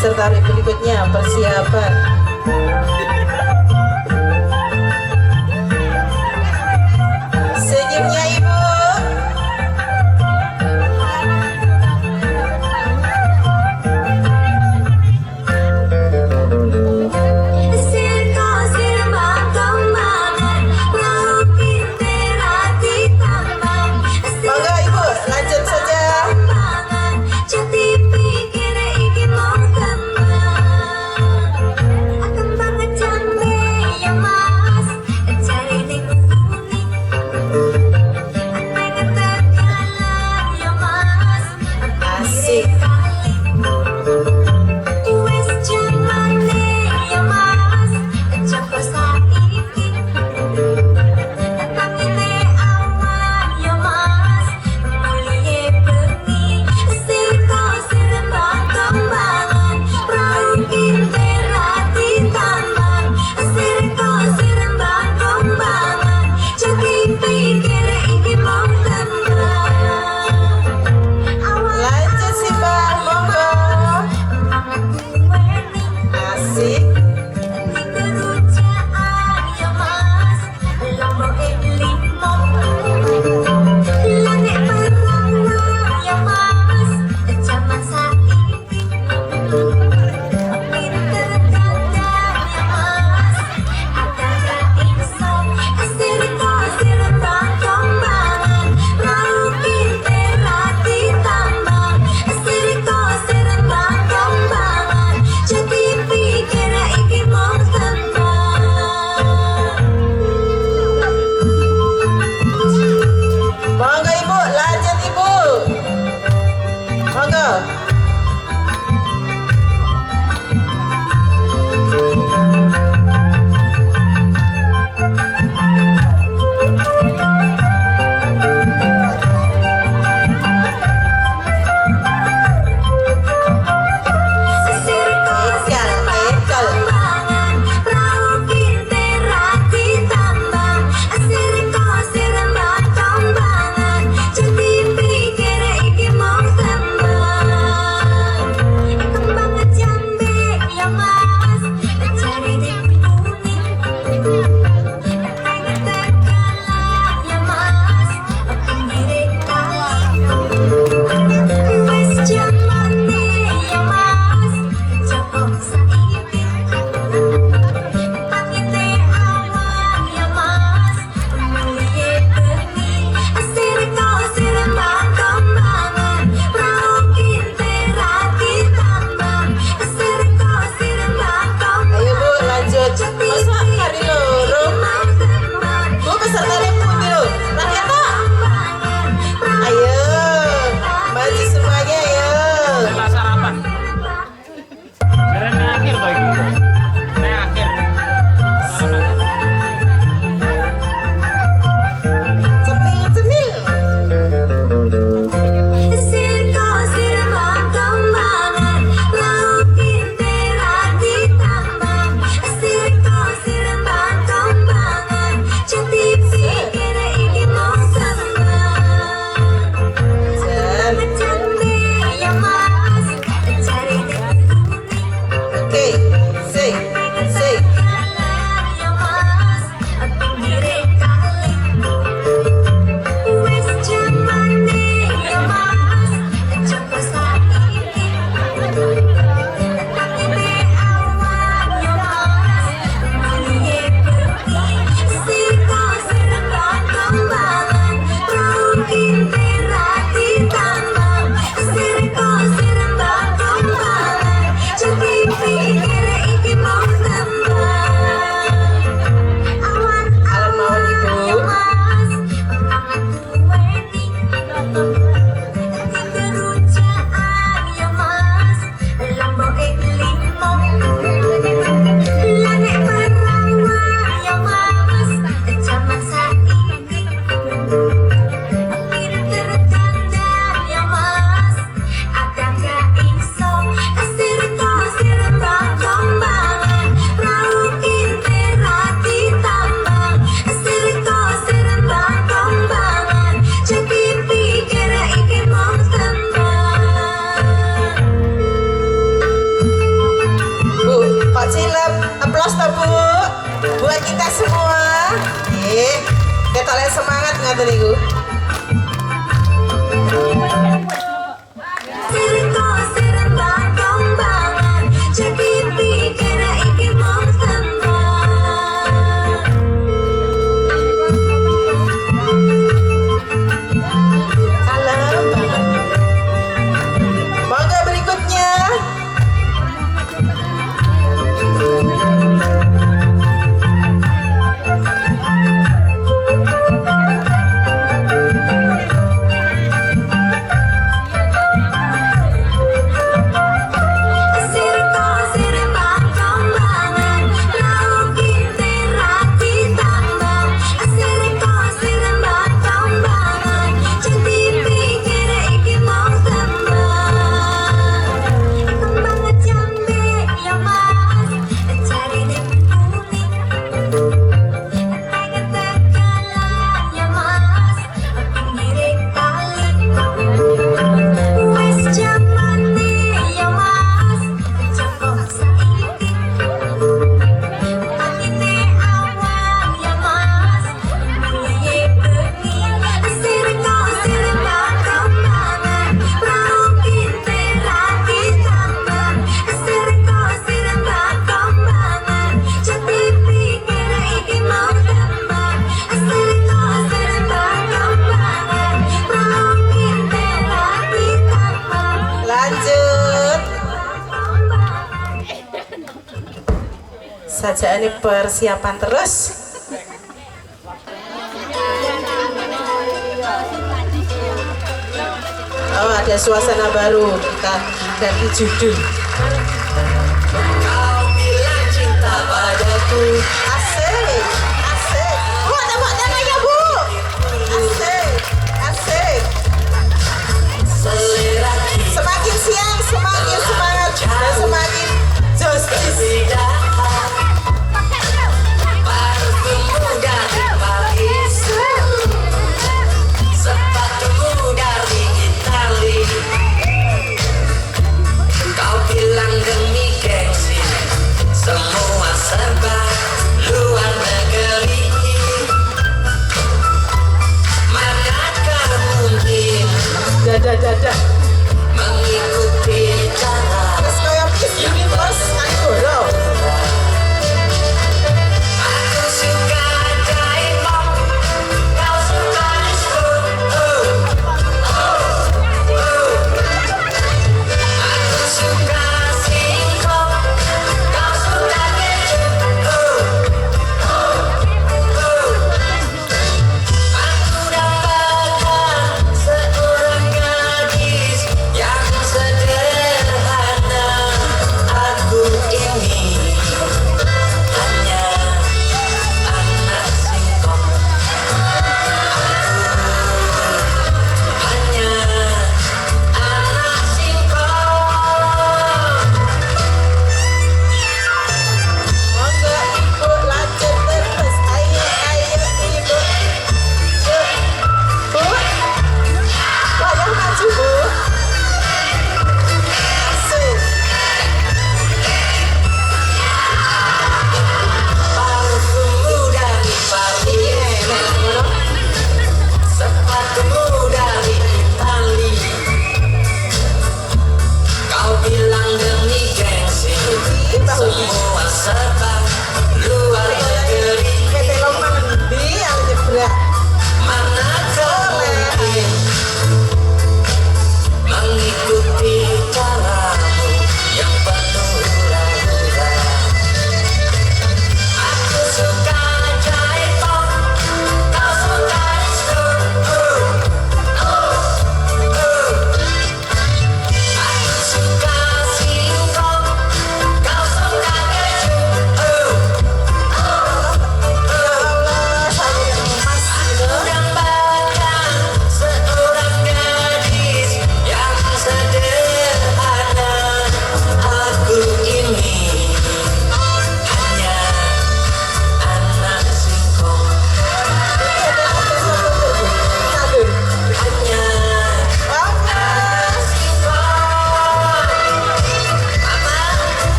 peserta berikutnya persiapan. Senyumnya ibu. Mangga ibu, lanjut saja. Jati pikir iki mau kemana? Akan banget kita semua. Kita lihat semangat ngaten niku. Sirko serembang kembangan jadi pikir iki mau sembang. Kalem banget. Monggo berikutnya. Sirko serembang kembangan mungkin terati tambang. Sirko serembang kembangan jadi pikir iki mau sembang. Kembang jambe ya mas cari ning kuning. Tengah tegalan ya mas pinggir kali. Wes jamane ya mas cakok saiki. Atine awan ya mas piye bengi. Sirko serembang kembangan mungkin terati tambang. Sirko serembang kembangan jadi pikir iki mau sembang. Sirko serembang kembangan mungkin terati tambang. Lanjut. Sajaane persiapan terus. Oh, ada suasana baru, kita ganti judul. Kau bilang cinta padaku. Asik, asik. Bu, tepuk tangan ya bu. Asik, asik. Semakin siang, semakin semangat dan semakin justice. Kau bilang demi gengsi semua serba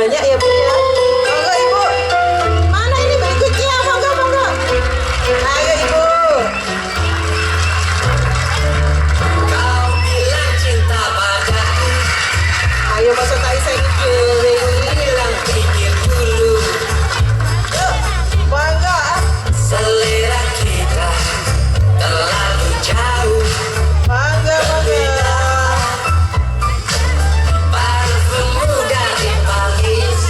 banyak ya Bu ya. Monggo Ibu. Mana ini berikutnya? Monggo monggo. Ayo Ibu. Ayo masuk tak isa ini bilang pikir dulu. Yuk, monggo. Selera kita terlalu jauh. Monggo monggo. Parfum muda di Paris.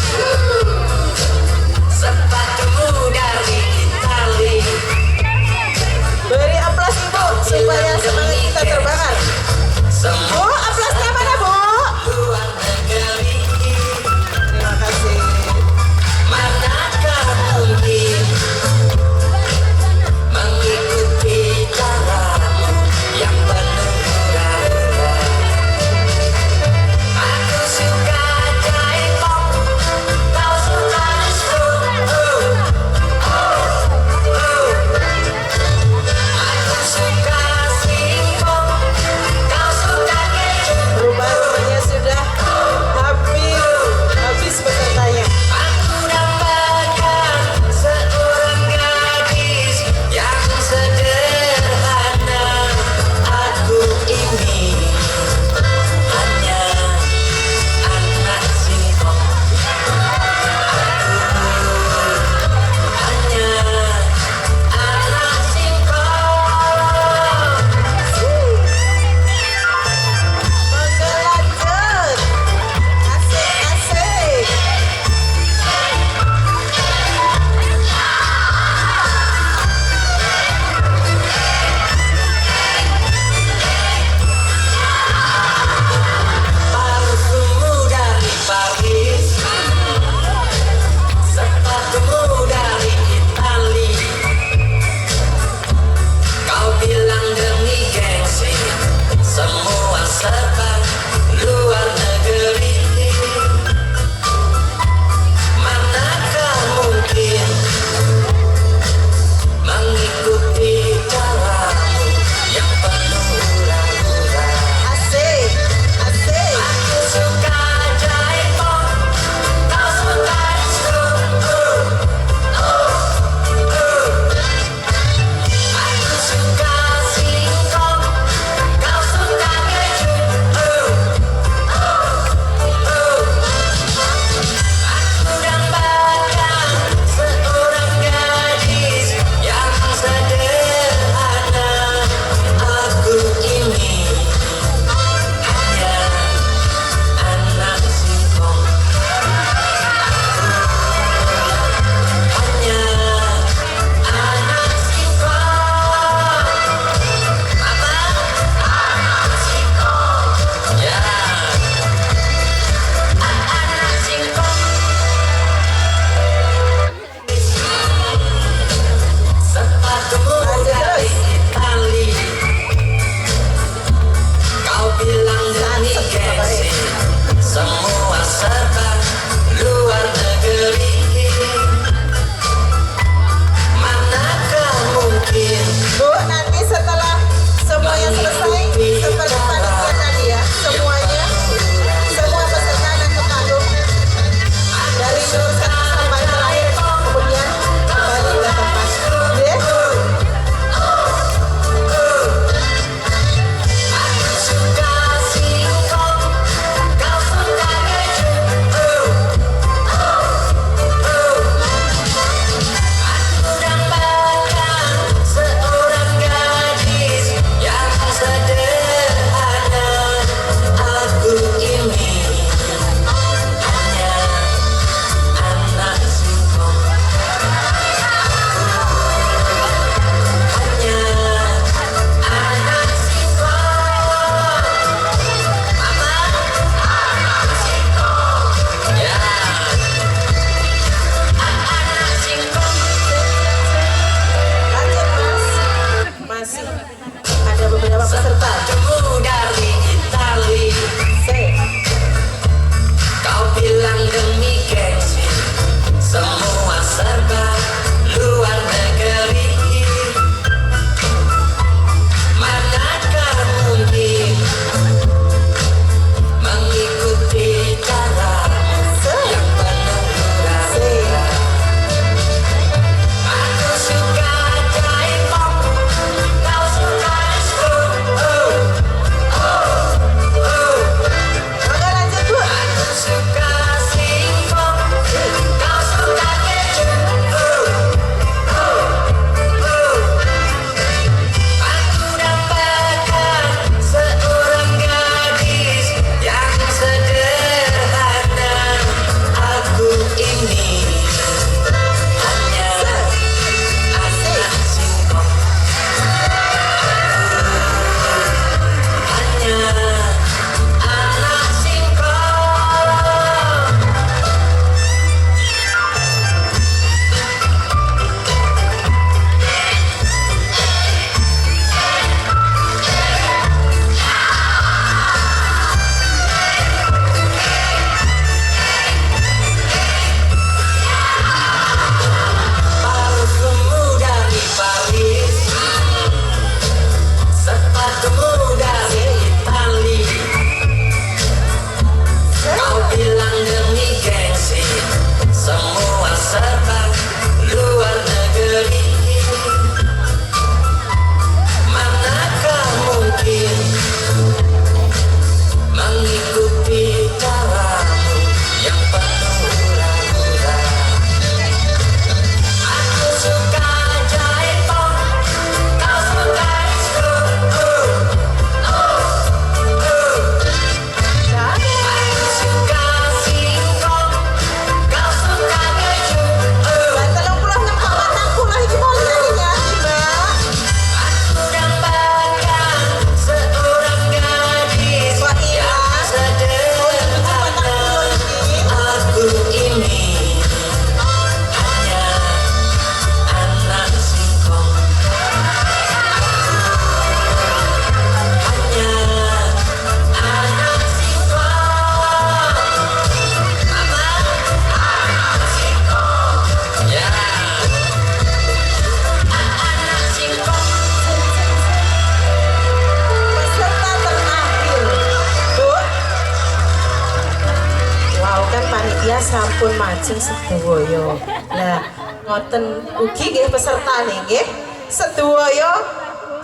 sampun majeng sedaya. Lah ngoten ugi nggih peserta nggih sedaya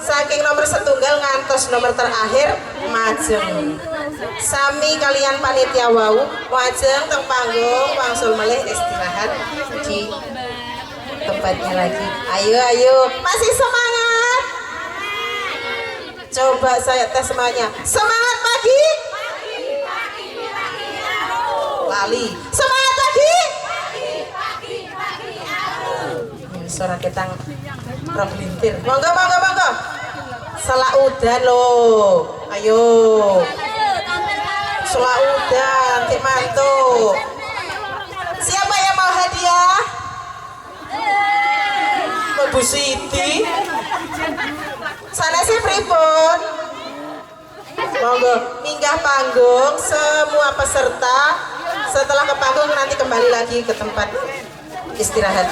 saking nomor setunggal ngantos nomor terakhir majeng. Sami kalian panitia wau majeng teng panggung wangsul melih istirahat di tempatnya lagi. Ayo, masih semangat. Coba saya tes semuanya. Semangat pagi. Lali. Semangat pagi. Suara ketang roh lintir. Monggo. Selak udan loh. Ayo. Selak udan, Tik Mantu. Siapa yang mau hadiah? Bu Siti. Sana sih pripun? Monggo minggah panggung semua peserta. Setelah ke panggung nanti kembali lagi ke tempat istirahat.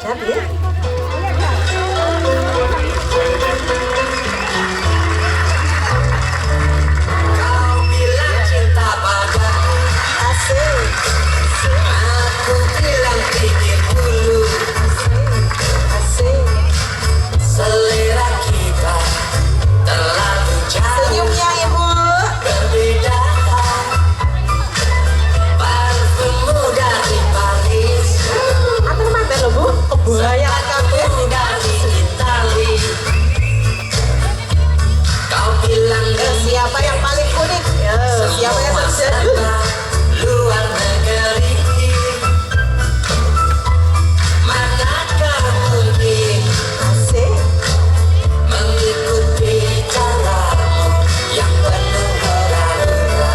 Jadi Kau bilang cinta padaku, asik. aku bilang pikir dulu. Asik. Selera kita terlalu jauh Senyumnya ibu. berbeda. Parfummu dari Paris, Atur mantan loh bu. Kebayang kabeh. aku dari Itali. Kau bilang Siapa yang paling unik? Ya, siapa yang terjadi? luar negeri. Manakah mungkin Asik. mengikuti caramu yang penuh hura-hura.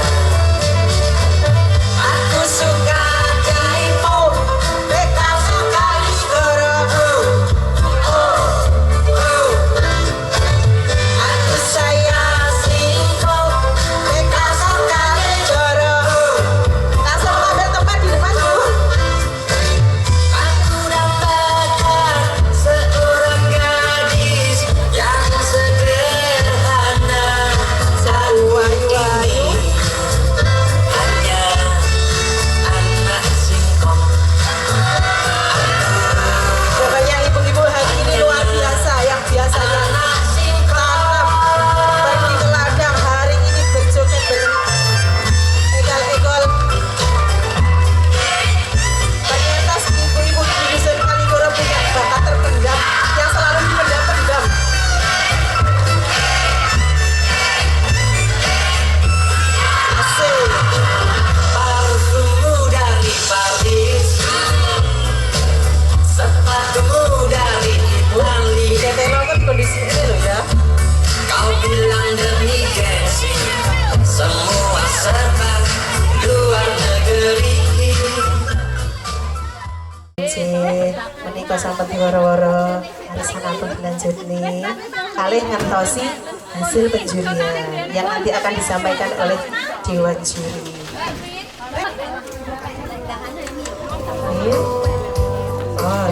Aku suka jaimu, Beta suka goromu. Aku sayang singkong, Beta suka goromu. langsung ambil tempat di depan bu. Aku dapatkan seorang gadis yang sederhana. Sebuah Ini hanya anak singkong. Pokoknya ibu-ibu hari ini luar biasa. Yang biasanya Anak singkong. pergi ke ladang, hari ini berjoget beregal-egal. Ternyata ibu-ibu di dusun Kaligoro punya bakat terpendam yang selalu dipendam-pendam. Asik. Parfummu dari Paris, sepatumu dari Itali. Tetelo kan kondisi ini loh ya. Kau bilang demi gengsi, semua serba luar negeri. Menika sampun diworo-woro arisan ampun dilanjut nih kalih ngentosi hasil penjurian yang nanti akan disampaikan oleh Dewan Juri. Oh,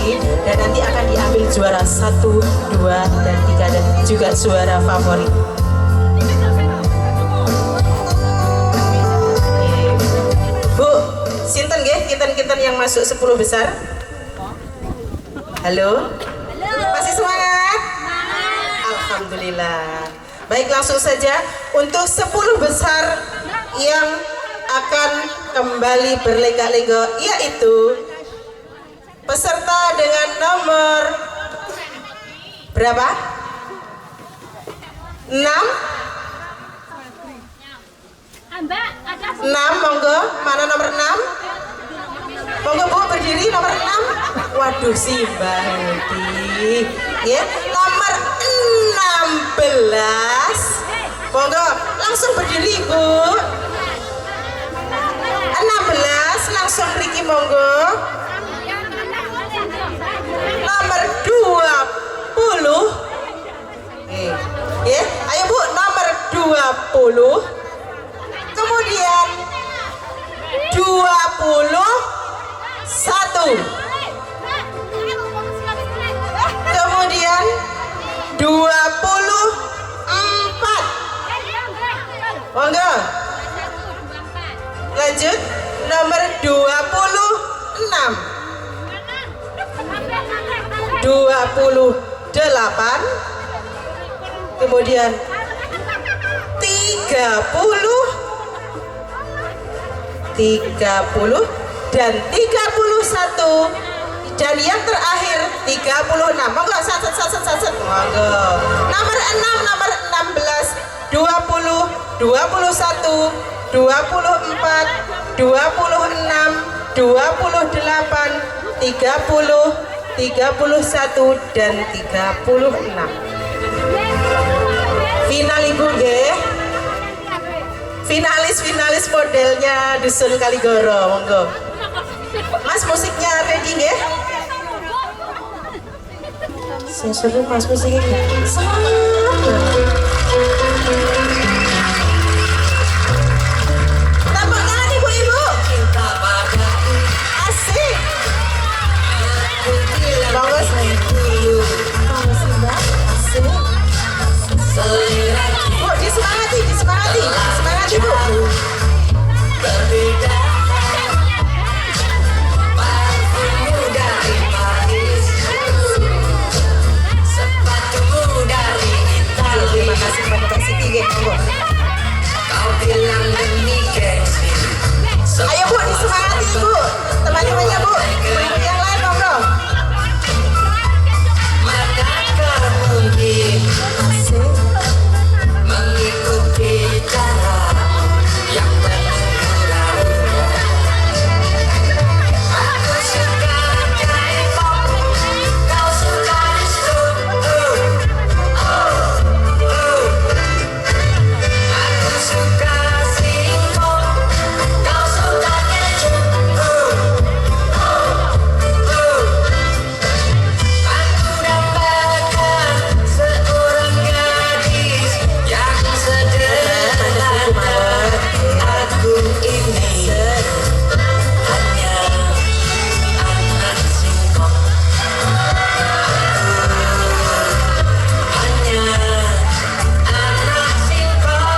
lagi, dan nanti akan diambil juara 1, 2, dan 3 dan juga juara favorit. Bu, sinten nggih kinten-kinten yang masuk 10 besar? Halo? Masih semangat? Alhamdulillah. Baik, langsung saja untuk 10 besar yang akan kembali berlenggak-lenggok, yaitu peserta dengan nomor berapa? 6? 6, monggo. Mana nomor 6? Monggo Bu, berdiri nomor 6. Waduh, si Mbak Hedi. Ya, nomor 16. Monggo, langsung berdiri Bu. 16, langsung Riki monggo. Nomor 20. Ya, ayo Bu, nomor 20. Kemudian 21. Kemudian 24. Monggo. Lanjut nomor 26. 28. Kemudian 30 dan 31, dan yang terakhir 36. Monggo sat. Monggo. Nomor 6, nomor 16, 20, 21, 24, 26, 28, 30, 31 dan 36. Final Ibu nggih. Finalis modelnya Dusun Kaligoro, monggo. Mas, musiknya ready nggih? Saya suruh Mas musiknya. Tepuk tangan Ibu-ibu. Asik. Monggo saya. Asik. Bu, disemangati Bu. Berbeda parfummu dari Paris, sepatumu dari Italia. Terima kasih kepada Kak Siti. Kau bilang demi gengsi. Ayo Bu, disemangati Bu. Teman-temannya Bu. Ibu yang lain monggo. Manakah mungkin mengikuti caramu yang penuh rahasia? Aku suka K-pop, kau suka disco. Aku suka singkong, kau suka keju. Aku dapatkan seorang gadis yang sederhana. Aku ini hanya anak singkong. Aku hanya anak singkong.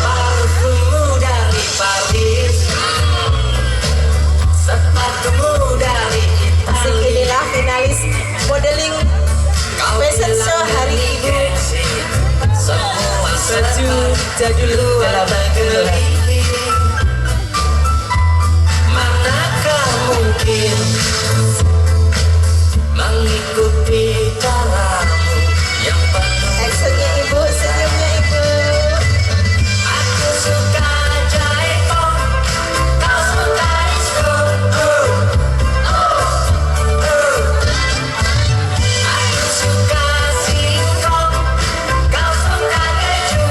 Parfummu dari Paris, sepatumu dari Asik, Italia. inilah finalis modeling Kau fashion bilang show hari demi Ibu. gengsi, semua Baju serba jadul luar dalam negeri. Manakah mungkin mengikuti caramu yang penuh? actionnya Ibu, senyumnya Ibu. Aku suka J-pop, kau suka disco. Aku suka singkong, kau suka keju.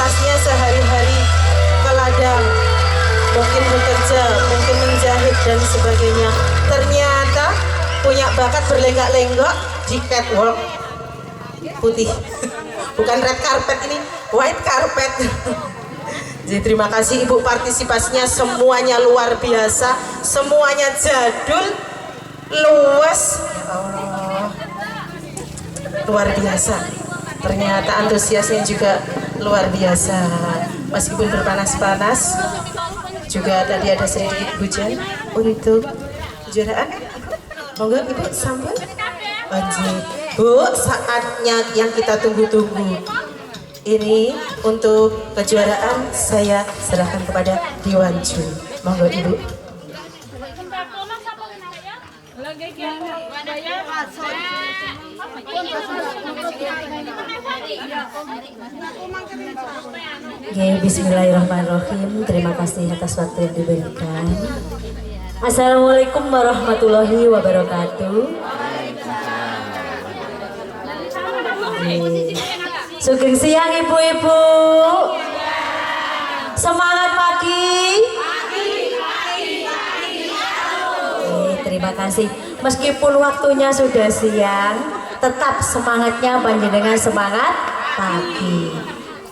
Rutinitasnya sehari-hari ke ladang, mungkin bekerja, mungkin menjahit dan sebagainya. Ternyata punya bakat berlenggak-lenggok di catwalk putih. Bukan red carpet, ini white carpet. Jadi terima kasih Ibu, partisipasinya semuanya luar biasa, semuanya jadul, luas. Ya Allah, luar biasa. Ternyata antusiasnya juga luar biasa. Meskipun berpanas-panas, juga tadi ada sedikit hujan untuk kejuaraan. Monggo Ibu sambut. Lanjut Bu, saatnya yang kita tunggu-tunggu. Ini untuk kejuaraan saya serahkan kepada Dewan Juri. Monggo Ibu. Oke, bismillahirrahmanirrahim. Terima kasih atas waktu yang diberikan. Assalamualaikum warahmatullahi wabarakatuh. Sugeng siang ibu-ibu. Semangat pagi. Terima kasih. Meskipun waktunya sudah siang, tetap semangatnya panjenengan semangat pagi.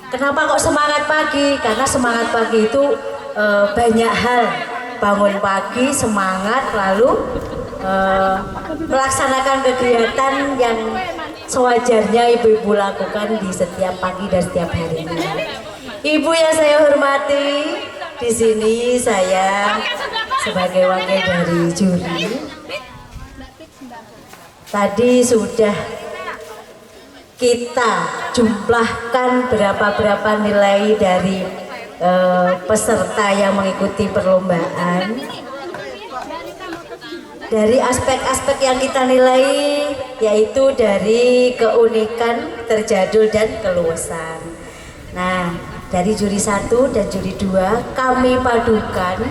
Kenapa kok semangat pagi? Karena semangat pagi itu banyak hal. Bangun pagi semangat, lalu melaksanakan kegiatan yang sewajarnya ibu-ibu lakukan di setiap pagi dan setiap harinya. Ibu yang saya hormati, di sini saya sebagai wakil dari juri. Tadi sudah kita jumlahkan berapa nilai dari peserta yang mengikuti perlombaan. Dari aspek-aspek yang kita nilai, yaitu dari keunikan, terjadul, dan keluasan. Nah, dari juri 1 dan juri 2 kami padukan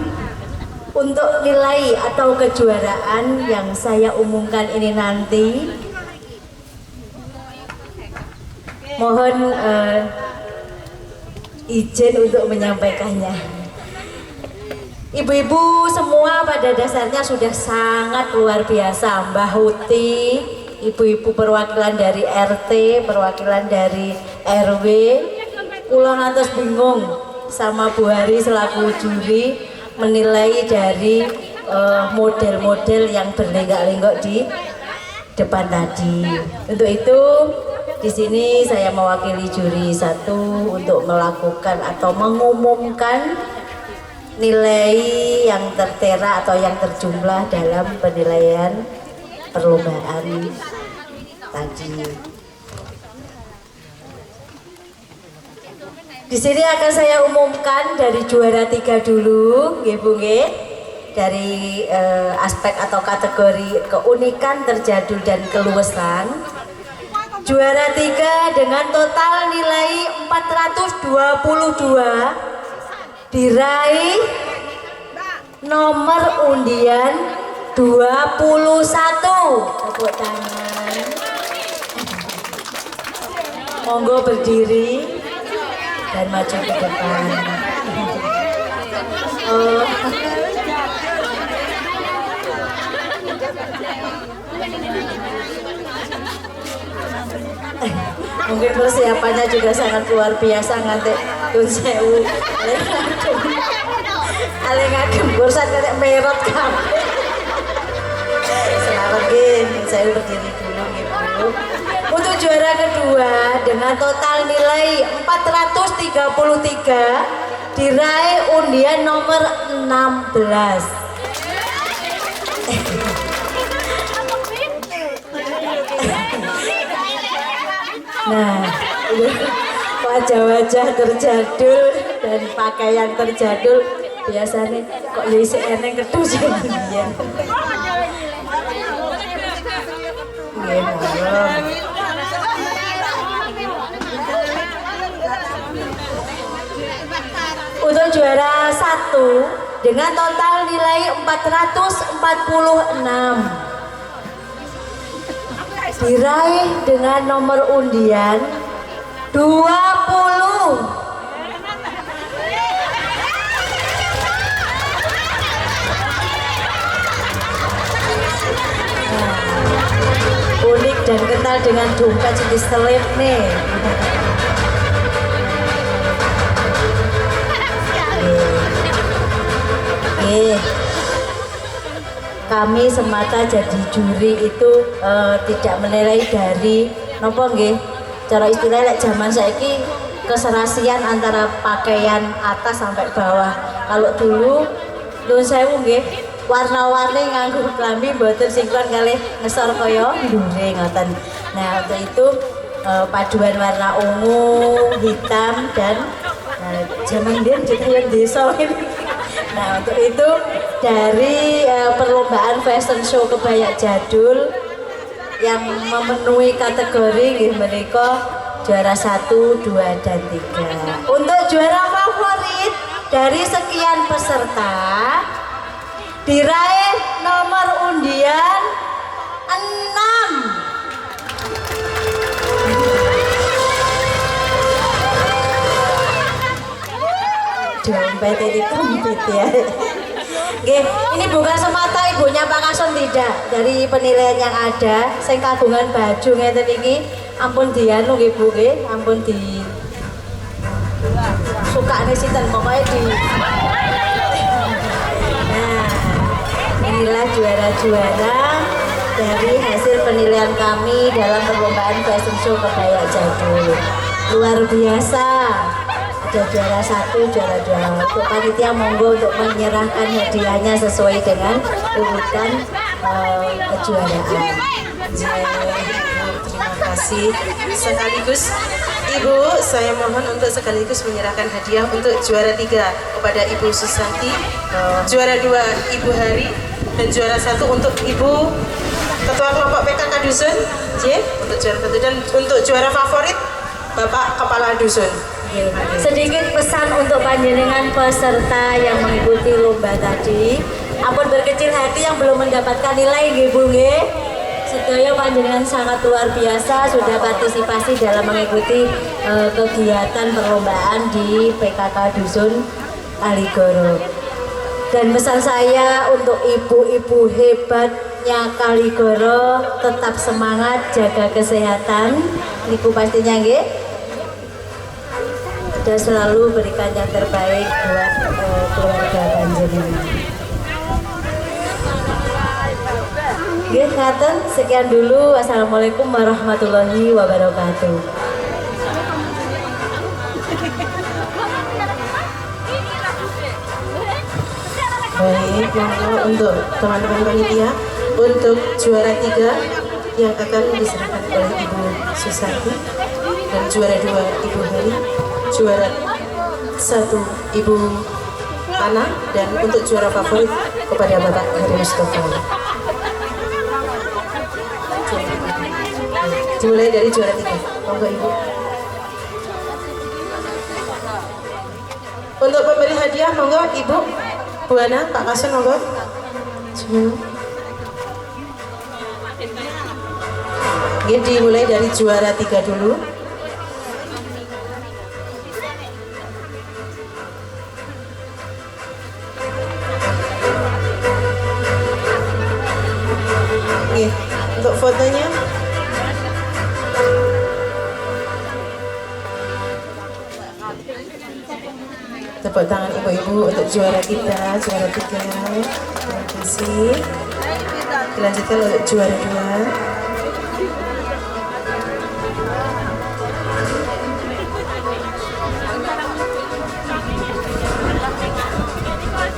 untuk nilai atau kejuaraan yang saya umumkan ini nanti. Mohon izin untuk menyampaikannya. Ibu-ibu semua pada dasarnya sudah sangat luar biasa. Mbah Huti, ibu-ibu perwakilan dari RT, perwakilan dari RW, kula ngantos bingung sama Bu Hari selaku juri menilai dari model-model yang berlenggak-lenggok di depan tadi. Untuk itu di sini saya mewakili juri 1 untuk melakukan atau mengumumkan nilai yang tertera atau yang terjumlah dalam penilaian perlombaan tadi. Di sini akan saya umumkan dari juara 3 dulu, nggih Bu nggih. Dari aspek atau kategori keunikan, terjadul, dan keluasan. Juara 3 dengan total nilai 422 diraih nomor undian 21. Tepuk tangan. Monggo berdiri dan maju ke depan. Mungkin persiapannya juga sangat luar biasa, nganti Kun Sewu ale ngagem bursan kayak merot kabeh. Selamat nggih, saya berdiri dulu nggih Bu. Untuk juara kedua dengan total nilai 433 diraih undian nomor 16. Nah, wajah-wajah terjadul dan pakaian terjadul biasanya kok ya isi eneng kedus ya. Untuk juara 1 dengan total nilai 446 diraih dengan nomor undian 20. dan kental dengan dompet jenis selip nih. Kami semata jadi juri itu tidak menilai dari nopo nggih. Cara istilah lek zaman saiki keserasian antara pakaian atas sampai bawah. Kalau dulu nuwun sewu nggih, warna-warni nganggo klambi mboten sinkron kalih ngesor kaya ndure ngoten. Nah, untuk itu paduan warna ungu, hitam dan zaman biyen ditayan desa ini. Nah, untuk itu dari perlombaan fashion show kebaya jadul yang memenuhi kategori nggih menika juara 1, 2 dan 3. Untuk juara favorit dari sekian peserta diraih nomor undian 6. Dompet ini kempit ya. Oke, ini bukan semata ibunya Pak Kason tidak. Dari penilaian yang ada, sing kagungan baju ngeten iki ampun dianu nggih Bu nggih, ampun di sukane sinten pokoke di. Nah, inilah juara-juara dari hasil penilaian kami dalam perlombaan fashion show kebaya jadul. Luar biasa. Ada juara 1, juara 2. Untuk panitia monggo untuk menyerahkan hadiahnya sesuai dengan urutan kejuaraan. Terima kasih. Sekaligus Ibu, saya mohon untuk sekaligus menyerahkan hadiah untuk juara 3 kepada Ibu Susanti, juara 2 Ibu Hari, dan juara 1 untuk Ibu Ketua Kelompok PKK Dusun, untuk juara 1, dan untuk juara favorit Bapak Kepala Dusun. Sedikit pesan untuk panjenengan peserta yang mengikuti lomba tadi. Ampun berkecil hati yang belum mendapatkan nilai nggih Bu nggih. Sedaya panjenengan sangat luar biasa sudah partisipasi dalam mengikuti kegiatan perlombaan di PKK Dusun Kaligoro. Dan pesan saya untuk ibu-ibu hebatnya Kaligoro, tetap semangat, jaga kesehatan. Niku pastinya nggih. Dan selalu berikan yang terbaik buat keluarga panjenengan. Nggih, ngaten sekian dulu. Wassalamualaikum warahmatullahi wabarakatuh. Baik, untuk teman-teman panitia, untuk juara 3 yang akan diserahkan oleh Ibu Susanti, dan juara 2 Ibu Hari, juara 1 Ibu Ana, dan untuk juara favorit kepada Bapak Heri Mustafa. Dimulai dari juara 3. Monggo Ibu. Untuk pemberi hadiah monggo Ibu Bu Ana, Pak Kasun monggo. Ini dimulai dari juara 3 dulu. Oke, untuk fotonya tepuk tangan ibu-ibu untuk juara kita, juara 3. Terima kasih. Dilanjutkan untuk juara 2.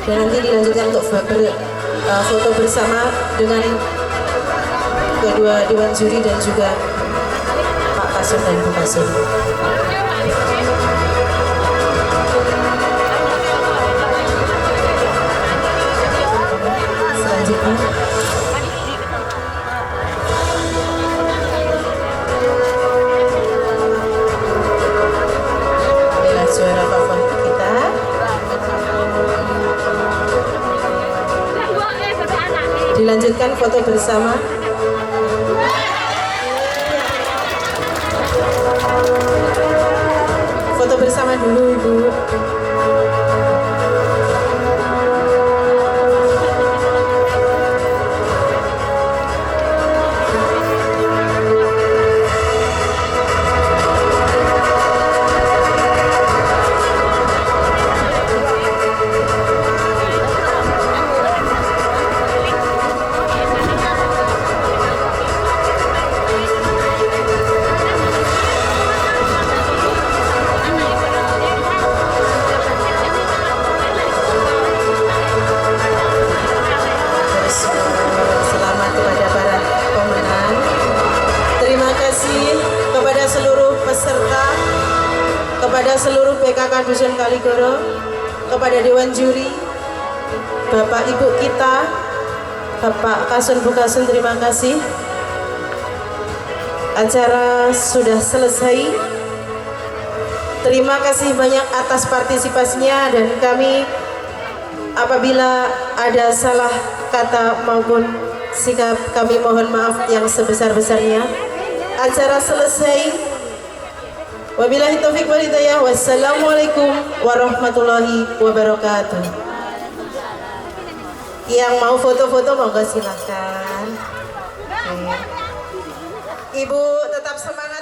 Dan nanti dilanjutkan untuk foto bersama dengan kedua dewan juri dan juga Pak Kasun dan Bu Kasun. Selanjutnya adalah juara favorit kita. Dilanjutkan foto bersama. Foto bersama dulu Ibu. Kaligoro, kepada Dewan Juri, Bapak Ibu kita, Bapak Kasun Bu Kasun, terima kasih. Acara sudah selesai. Terima kasih banyak atas partisipasinya, dan kami apabila ada salah kata maupun sikap kami mohon maaf yang sebesar-besarnya. Acara selesai. Wabillahi taufik wal hidayah. Wassalamualaikum warahmatullahi wabarakatuh. Yang mau foto-foto monggo silahkan. Ibu tetap semangat.